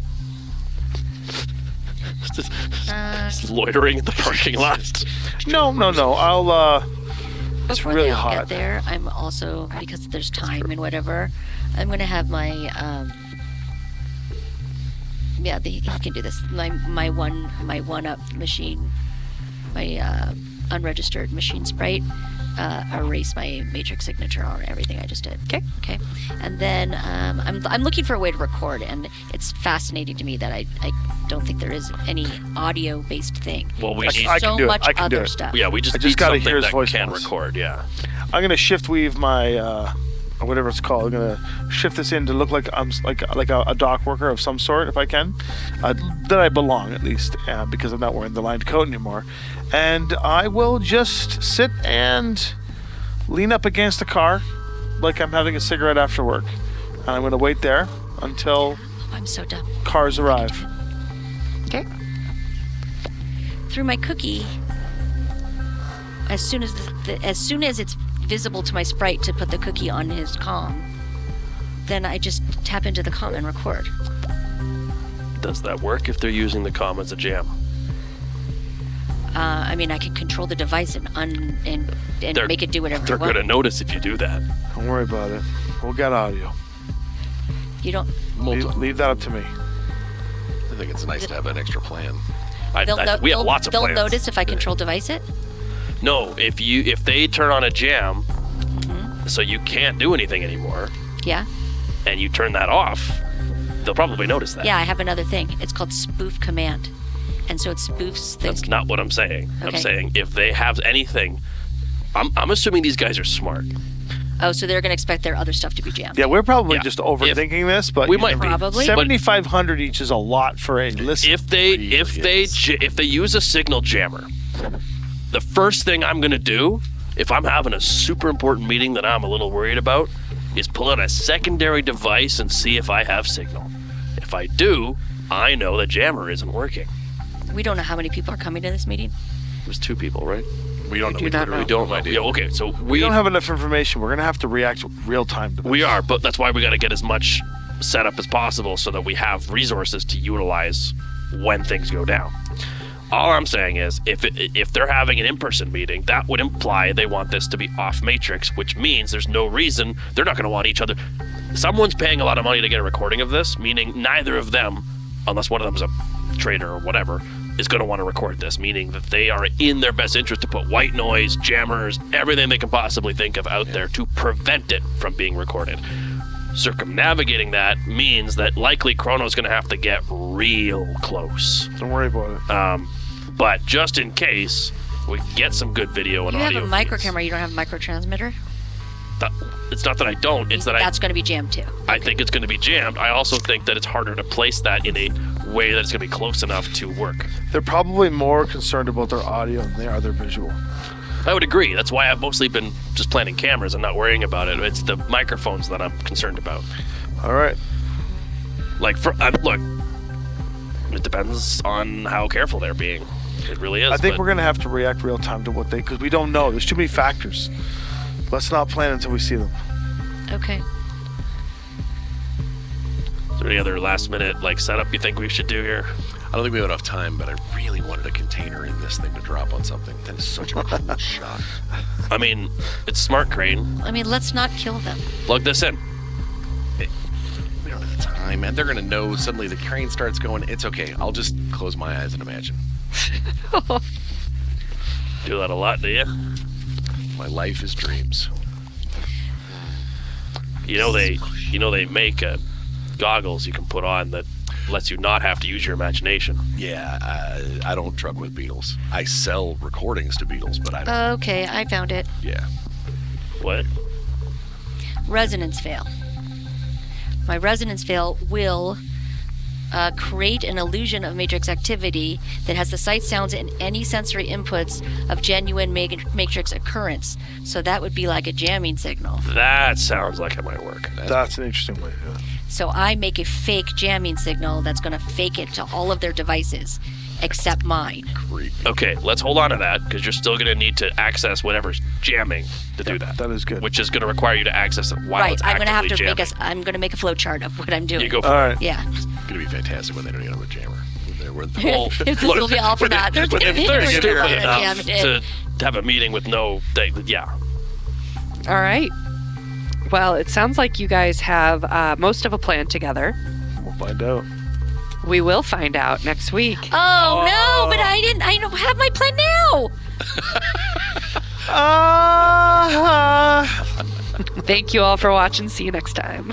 Just loitering in the parking lot. No. I'll, it's Before really they all hot. get there, I'm also, because there's time and whatever, I'm going to have my, he can do this. My one up machine unregistered machine sprite, erase my matrix signature on everything I just did. Okay. And then I'm looking for a way to record, and it's fascinating to me that I don't think there is any audio-based thing. Well, we There's need- I can so do it. much I can do other it. stuff. Yeah, we just I just need gotta something hear his that voice can once. record. Yeah. I'm gonna shift weave my whatever it's called. I'm gonna shift this in to look like I'm like a dock worker of some sort, if I can, that I belong at least, because I'm not wearing the lined coat anymore. And I will just sit and lean up against the car, like I'm having a cigarette after work, and I'm gonna wait there until Oh, I'm so dumb. cars arrive. Okay. Through my cookie, as soon as it's visible to my sprite to put the cookie on his comm, then I just tap into the comm and record. Does that work if they're using the comm as a jam? I mean, I can control the device and They're- make it do whatever They're I want. gonna notice if you do that. Don't worry about it. We'll get audio. You don't. Leave that up to me. I think it's nice to have an extra plan. We have lots of They'll plans. notice if I control device it. No, if they turn on a jam, Mm-hmm. so you can't do anything anymore, Yeah. and you turn that off, they'll probably notice that. Yeah. I have another thing. It's called spoof command, and so it spoofs things. That's not what I'm saying. I'm Okay. saying if they have anything, I'm assuming these guys are smart. Oh, so they're gonna expect their other stuff to be jammed. Yeah, we're probably Yeah. just overthinking this, but We you might know, be. Probably. 7,500 each is a lot for a listen. If they use a signal jammer, the first thing I'm gonna do, if I'm having a super important meeting that I'm a little worried about, is pull out a secondary device and see if I have signal. If I do, I know the jammer isn't working. We don't know how many people are coming to this meeting. It was 2 people, right? We don't know. do We not literally know. don't know. Yeah, okay, so we don't have enough information. We're going to have to react real time to this. We are, but that's why we got to get as much set up as possible so that we have resources to utilize when things go down. All I'm saying is, if they're having an in-person meeting, that would imply they want this to be off matrix, which means there's no reason they're not going to want each other. Someone's paying a lot of money to get a recording of this, meaning neither of them, unless one of them's a trader or whatever, is going to want to record this, meaning that they are in their best interest to put white noise, jammers, everything they can possibly think of out there to prevent it from being recorded. Circumnavigating that means that likely Chrono's going to have to get real close. Don't worry about it. But just in case, we get some good video and You have audio. a micro feeds. camera. You don't have a micro transmitter. It's not that I don't. It's that That's going to be jammed too. I think it's going to be jammed. I also think that it's harder to place that in a way that it's going to be close enough to work. They're probably more concerned about their audio than they are their visual. I would agree. That's why I've mostly been just planning cameras and not worrying about it. It's the microphones that I'm concerned about. All right. Like, look, it depends on how careful they're being. It really is. I think but we're going to have to react real time to what because we don't know. There's too many factors. Let's not plan until we see them. Okay. Is there any other last minute setup you think we should do here? I don't think we have enough time, but I really wanted a container in this thing to drop on something. That is such a cool shot. I mean, it's smart crane. I mean, let's not kill them. Plug this in. We don't have the time, man. They're gonna know suddenly the crane starts going. It's okay. I'll just close my eyes and imagine. Do that a lot, do you? My life is dreams. You know they make goggles you can put on that lets you not have to use your imagination. Yeah, I don't truck with Beatles. I sell recordings to Beatles, but I don't. Okay, I found it. Yeah. What? Resonance fail. My resonance fail will create an illusion of matrix activity that has the sight sounds and any sensory inputs of genuine matrix occurrence. So that would be like a jamming signal. That sounds like it might work. That's an interesting way to do it. So I make a fake jamming signal that's going to fake it to all of their devices except mine. Creepy. Okay, let's hold on to that because you're still going to need to access whatever's jamming to do that. That is good. Which is going to require you to access it while Right, it's I'm going to have actively to jamming. I'm going to make a flow chart of what I'm doing. You go for All it. right. Yeah. It's gonna be fantastic when they don't even have a jammer. Well, This will be all for that. If they're We're stupid gonna enough jam it in. to have a meeting with no, yeah. All right. Well, it sounds like you guys have most of a plan together. We'll find out. We will find out next week. Oh, no, but I don't have my plan now. Uh, Thank you all for watching. See you next time.